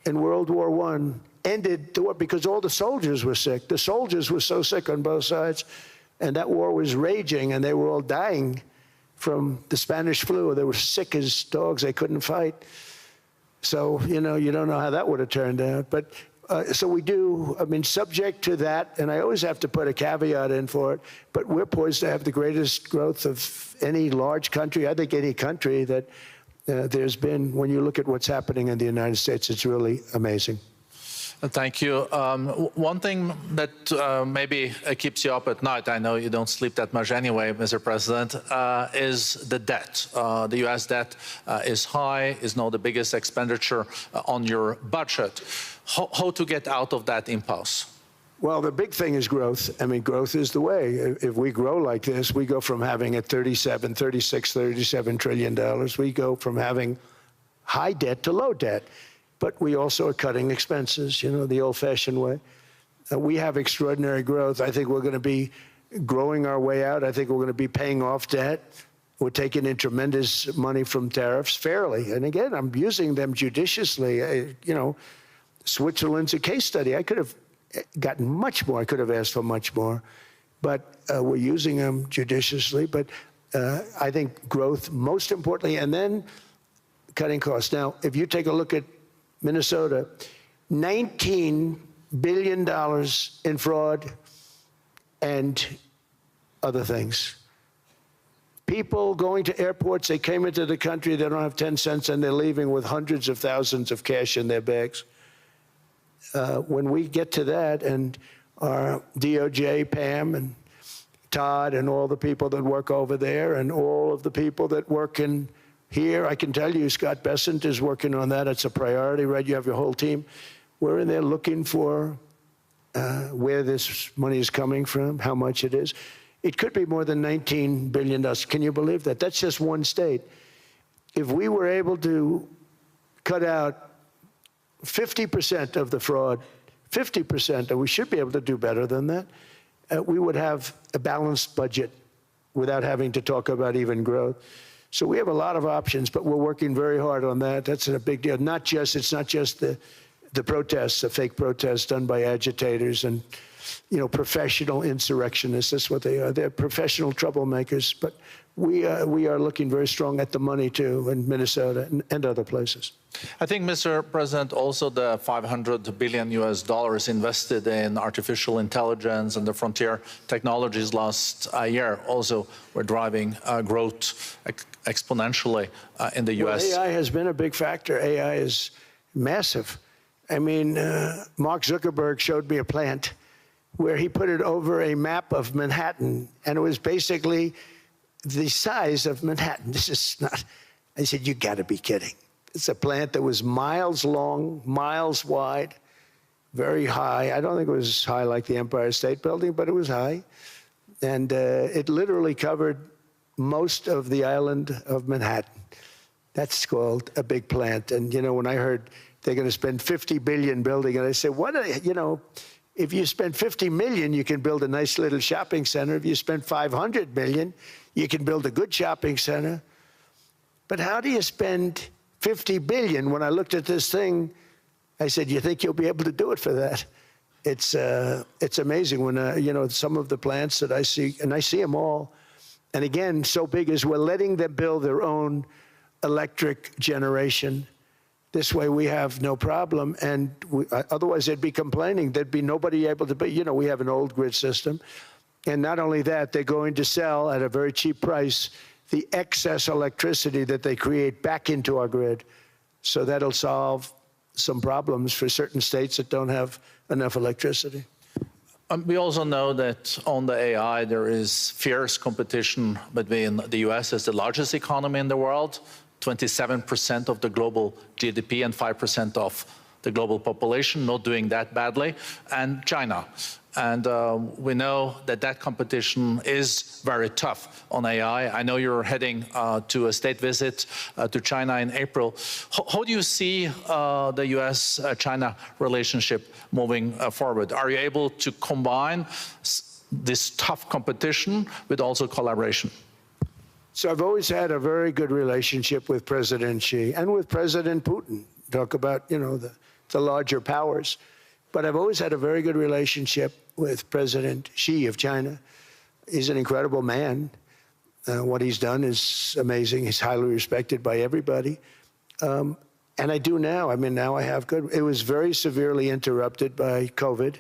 in World War I ended the war because all the soldiers were sick. The soldiers were so sick on both sides, and that war was raging, and they were all dying from the Spanish flu. They were sick as dogs. They couldn't fight. So, you know, you don't know how that would have turned out. But so we do, I mean, subject to that, and I always have to put a caveat in for it, but we're poised to have the greatest growth of any large country, I think any country that there's been. When you look at what's happening in the United States, it's really amazing. Thank you. One thing that maybe keeps you up at night, I know you don't sleep that much anyway, Mr. President, is the debt. The U.S. debt is high, is now the biggest expenditure on your budget. How to get out of that impasse? Well, the big thing is growth. I mean, growth is the way. If we grow like this, we go from having at 36, $37 trillion. We go from having high debt to low debt. But we also are cutting expenses, you know, the old-fashioned way. We have extraordinary growth. I think we're going to be growing our way out. I think we're going to be paying off debt. We're taking in tremendous money from tariffs fairly. And again, I'm using them judiciously. You know, Switzerland's a case study. I could have gotten much more. I could have asked for much more. But we're using them judiciously. But I think growth, most importantly, and then cutting costs. Now, if you take a look at Minnesota, $19 billion in fraud and other things. People going to airports, they came into the country, they don't have 10 cents, and they're leaving with hundreds of thousands of cash in their bags. When we get to that, and our DOJ, Pam, and Todd, and all the people that work over there, and all of the people that work in here, I can tell you, Scott Bessent is working on that. It's a priority, right? You have your whole team. We're in there looking for where this money is coming from, how much it is. It could be more than $19 billion. Can you believe that? That's just one state. If we were able to cut out 50% of the fraud, 50%, and we should be able to do better than that, we would have a balanced budget without having to talk about even growth. So we have a lot of options, but we're working very hard on that. That's a big deal. It's not just the protests, the fake protests done by agitators and, you know, professional insurrectionists. That's what they are. They're professional troublemakers. But we are looking very strong at the money too in Minnesota and other places. I think, Mr. President, also the $500 billion invested in artificial intelligence and the frontier technologies last year also were driving growth exponentially in the U.S. Well, AI has been a big factor. AI is massive. I mean, Mark Zuckerberg showed me a plant where he put it over a map of Manhattan, and it was basically the size of Manhattan. This is not, I said, you got to be kidding. It's a plant that was miles long, miles wide, very high. I don't think it was high like the Empire State Building, but it was high. And it literally covered most of the island of Manhattan. That's called a big plant. And, you know, when I heard they're going to spend $50 billion building, and I said, what, you know, if you spend $50 million, you can build a nice little shopping center. If you spend $500 million, you can build a good shopping center. But how do you spend $50 billion? When I looked at this thing, I said, you think you'll be able to do it for that? It's amazing when, you know, some of the plants that I see, and I see them all. And again, so big is we're letting them build their own electric generation. This way we have no problem, and otherwise they'd be complaining. There'd be nobody able to, you know, we have an old grid system. And not only that, they're going to sell at a very cheap price the excess electricity that they create back into our grid. So that'll solve some problems for certain states that don't have enough electricity. We also know that on the AI, there is fierce competition between the US as the largest economy in the world, 27% of the global GDP and 5% of the global population, not doing that badly, and China. And we know that that competition is very tough on AI. I know you're heading to a state visit to China in April. How do you see the US-China relationship moving forward? Are you able to combine this tough competition with also collaboration? So I've always had a very good relationship with President Xi and with President Putin. Talk about, you know, the larger powers. But I've always had a very good relationship with President Xi of China. He's an incredible man. What he's done is amazing. He's highly respected by everybody. And I do now. I mean, now I have good. It was very severely interrupted by COVID.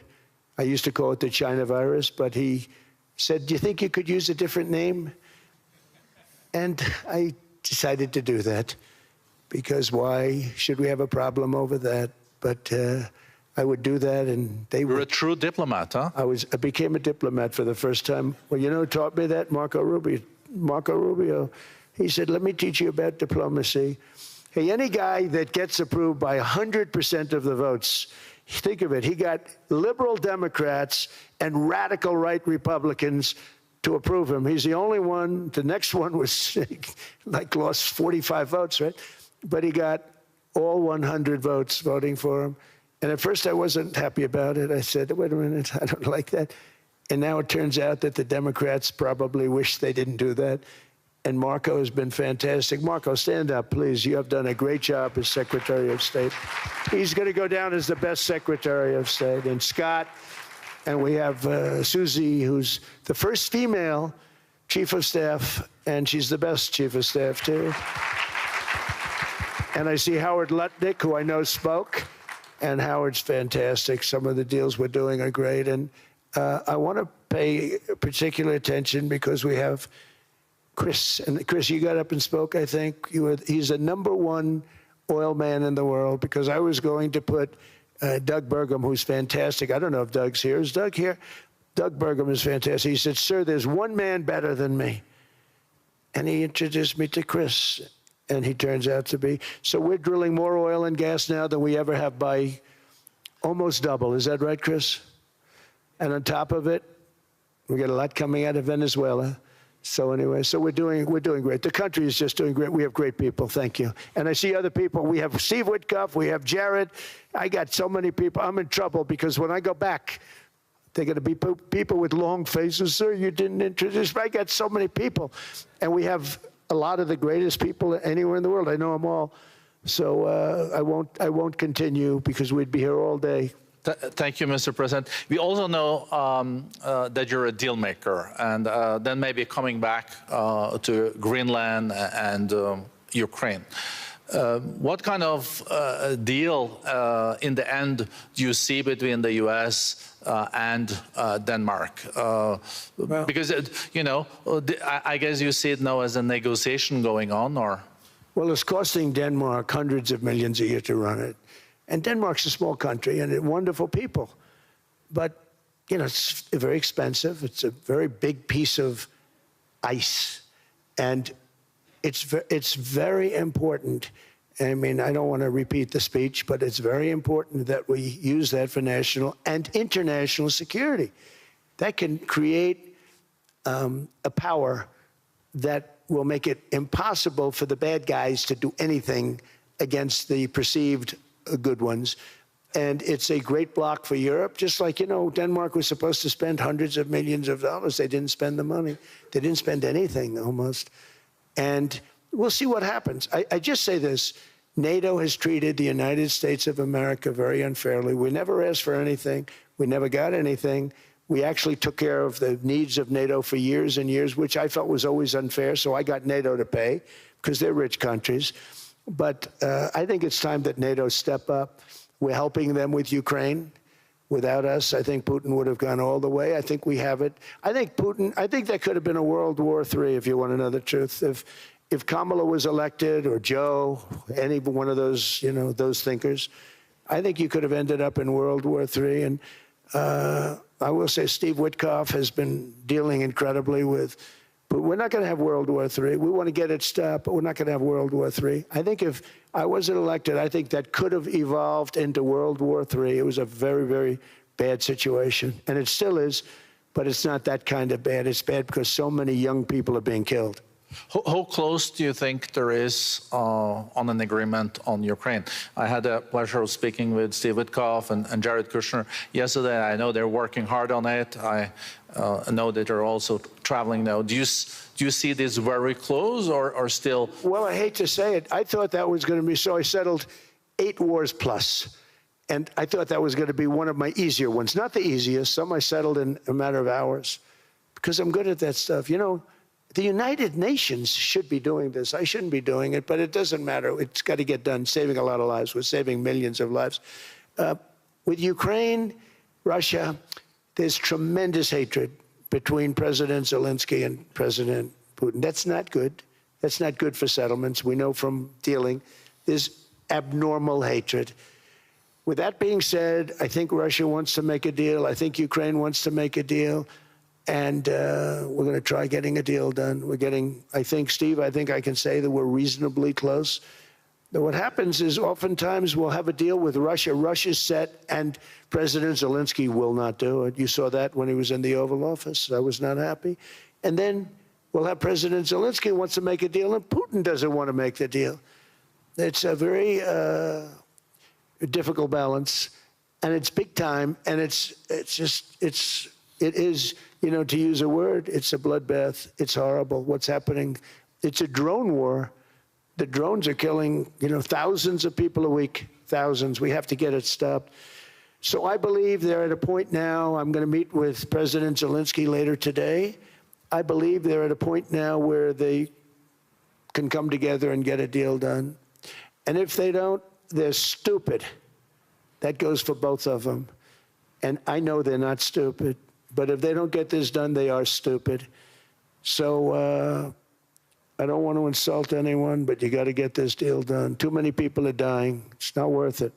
I used to call it the China virus, but he said, do you think you could use a different name? And I decided to do that, because why should we have a problem over that? But I would do that, and they were... You're a true diplomat, huh? I became a diplomat for the first time. Well, you know who taught me that? Marco Rubio. He said, let me teach you about diplomacy. Hey, any guy that gets approved by 100% of the votes, think of it, he got liberal Democrats and radical right Republicans to approve him. He's the only one. The next one was like lost 45 votes, right? But he got all 100 votes voting for him. And at first I wasn't happy about it. I said, wait a minute, I don't like that. And now it turns out that the Democrats probably wish they didn't do that. And Marco has been fantastic. Marco, stand up, please. You have done a great job as Secretary of State. He's going to go down as the best Secretary of State. And Scott, and we have Susie, who's the first female Chief of Staff, and she's the best Chief of Staff, too. And I see Howard Lutnick, who I know spoke, and Howard's fantastic. Some of the deals we're doing are great. And I want to pay particular attention because we have Chris. And Chris, you got up and spoke, I think. He's the #1 oil man in the world, because I was going to put Doug Burgum, who's fantastic. I don't know if Doug's here. Is Doug here? Doug Burgum is fantastic. He said, sir, there's one man better than me. And he introduced me to Chris, and he turns out to be. So we're drilling more oil and gas now than we ever have, by almost double. Is that right, Chris? And on top of it, we got a lot coming out of Venezuela. So anyway, so we're doing great. The country is just doing great. We have great people. Thank you. And I see other people. We have Steve Witkoff. We have Jared. I got so many people. I'm in trouble because when I go back, they're going to be people with long faces. Sir, you didn't introduce me. I got so many people. And we have a lot of the greatest people anywhere in the world. I know them all. So I won't continue because we'd be here all day. Thank you, Mr. President. We also know that you're a deal maker, and then maybe coming back to Greenland and Ukraine. What kind of deal in the end do you see between the U.S. And Denmark? Because, you know, I guess you see it now as a negotiation going on, or? Well, it's costing Denmark hundreds of millions a year to run it. And Denmark's a small country and wonderful people. But, you know, it's very expensive. It's a very big piece of ice. And it's very important I mean, I don't want to repeat the speech, but it's very important that we use that for national and international security. That can create a power that will make it impossible for the bad guys to do anything against the perceived good ones. And it's a great block for Europe, just like, you know, Denmark was supposed to spend hundreds of millions of dollars. They didn't spend the money. They didn't spend anything, almost. And we'll see what happens. I just say this. NATO has treated the United States of America very unfairly. We never asked for anything. We never got anything. We actually took care of the needs of NATO for years and years, which I felt was always unfair. So I got NATO to pay because they're rich countries. But I think it's time that NATO step up. We're helping them with Ukraine. Without us, I think Putin would have gone all the way. I think we have it. I think that could have been a World War III, if you want to know the truth. If Kamala was elected, or Joe, any one of those, you know, those thinkers, I think you could have ended up in World War III. And I will say Steve Witkoff has been dealing incredibly with, but we're not going to have World War III. We want to get it stopped, but we're not going to have World War III. I think if I wasn't elected, I think that could have evolved into World War III. It was a very, very bad situation, and it still is, but it's not that kind of bad. It's bad because so many young people are being killed. How close do you think there is on an agreement on Ukraine? I had the pleasure of speaking with Steve Witkoff and Jared Kushner yesterday. I know they're working hard on it. I know that they're also traveling now. Do you see this very close or still? Well, I hate to say it. I thought that was going to be, so I settled 8 wars plus. And I thought that was going to be one of my easier ones. Not the easiest. Some I settled in a matter of hours because I'm good at that stuff. You know, the United Nations should be doing this. I shouldn't be doing it, but it doesn't matter. It's got to get done, saving a lot of lives. We're saving millions of lives. With Ukraine, Russia, there's tremendous hatred between President Zelensky and President Putin. That's not good. That's not good for settlements. We know from dealing. There's abnormal hatred. With that being said, I think Russia wants to make a deal. I think Ukraine wants to make a deal. And we're going to try getting a deal done. We're getting, I think, Steve, I think I can say that we're reasonably close. Now, what happens is oftentimes we'll have a deal with Russia. Russia's set, and President Zelensky will not do it. You saw that when he was in the Oval Office. I was not happy. And then we'll have President Zelensky wants to make a deal, and Putin doesn't want to make the deal. It's a very difficult balance, and it's big time, and it is, you know, to use a word, it's a bloodbath. It's horrible what's happening. It's a drone war. The drones are killing, you know, thousands of people a week, thousands. We have to get it stopped. So I believe they're at a point now, I'm going to meet with President Zelensky later today. I believe they're at a point now where they can come together and get a deal done. And if they don't, they're stupid. That goes for both of them. And I know they're not stupid. But if they don't get this done, they are stupid. So I don't want to insult anyone, but you got to get this deal done. Too many people are dying. It's not worth it.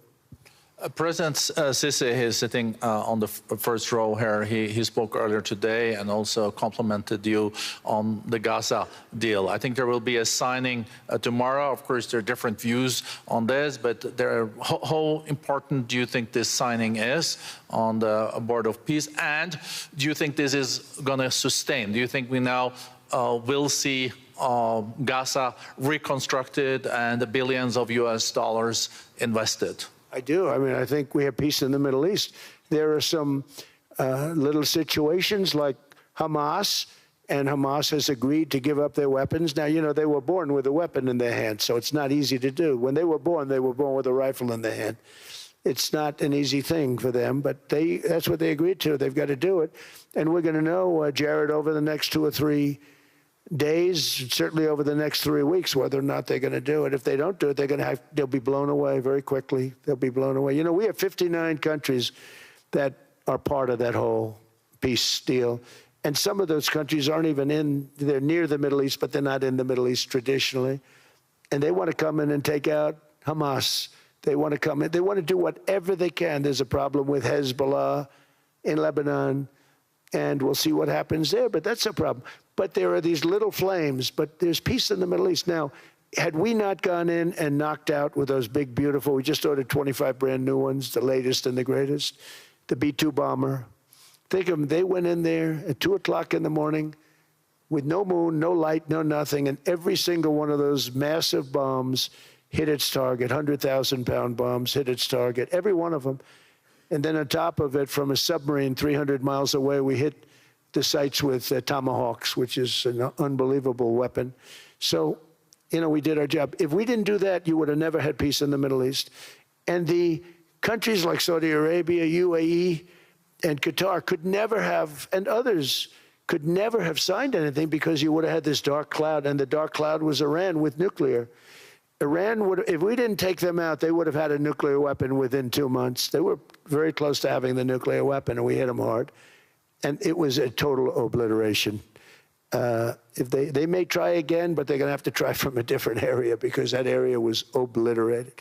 President Sisi is sitting on the first row here. He spoke earlier today and also complimented you on the Gaza deal. I think there will be a signing tomorrow. Of course, there are different views on this, but how important do you think this signing is on the Board of Peace? And do you think this is going to sustain? Do you think we now will see Gaza reconstructed and the billions of US dollars invested? I do. I mean, I think we have peace in the Middle East. There are some little situations like Hamas, and Hamas has agreed to give up their weapons. Now, you know, they were born with a weapon in their hand, so it's not easy to do. When they were born with a rifle in their hand. It's not an easy thing for them, but that's what they agreed to. They've got to do it. And we're going to know, Jared, over the next 2 or 3 days, certainly over the next 3 weeks, whether or not they're going to do it. If they don't do it, they'll be blown away very quickly. They'll be blown away. You know, we have 59 countries that are part of that whole peace deal. And some of those countries aren't even they're near the Middle East, but they're not in the Middle East traditionally. And they want to come in and take out Hamas. They want to come in. They want to do whatever they can. There's a problem with Hezbollah in Lebanon, and we'll see what happens there, but that's a problem. But there are these little flames, but there's peace in the Middle East. Now, had we not gone in and knocked out with those big, beautiful, we just ordered 25 brand new ones, the latest and the greatest, the B-2 bomber. Think of them, they went in there at 2 o'clock in the morning with no moon, no light, no nothing, and every single one of those massive bombs hit its target, 100,000-pound bombs hit its target, every one of them. And then on top of it, from a submarine 300 miles away, we hit the sites with tomahawks, which is an unbelievable weapon. So, you know, we did our job. If we didn't do that, you would have never had peace in the Middle East. And the countries like Saudi Arabia, UAE, and Qatar could never have, and others could never have signed anything because you would have had this dark cloud, and the dark cloud was Iran with nuclear. Iran would, if we didn't take them out, they would have had a nuclear weapon within 2 months. They were very close to having the nuclear weapon, and we hit them hard. And it was a total obliteration. If they may try again, but they're going to have to try from a different area because that area was obliterated.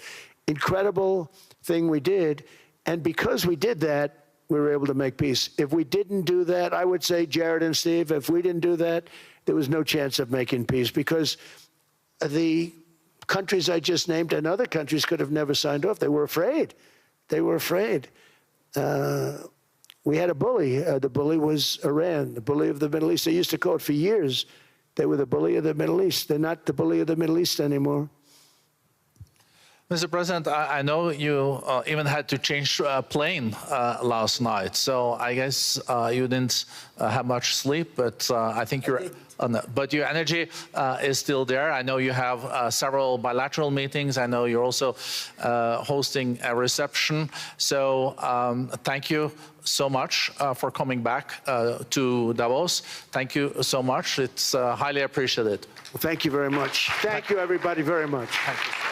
Incredible thing we did. And because we did that, we were able to make peace. If we didn't do that, I would say, Jared and Steve, if we didn't do that, there was no chance of making peace because the countries I just named and other countries could have never signed off. They were afraid. They were afraid. We had a bully. The bully was Iran, the bully of the Middle East. They used to call it for years. They were the bully of the Middle East. They're not the bully of the Middle East anymore. Mr. President, I know you even had to change a plane last night, so I guess you didn't have much sleep, but I think you're... but your energy is still there. I know you have several bilateral meetings. I know you're also hosting a reception. So thank you so much for coming back to Davos. Thank you so much. It's highly appreciated. Well, thank you very much. Thank you, everybody, very much. Thank you.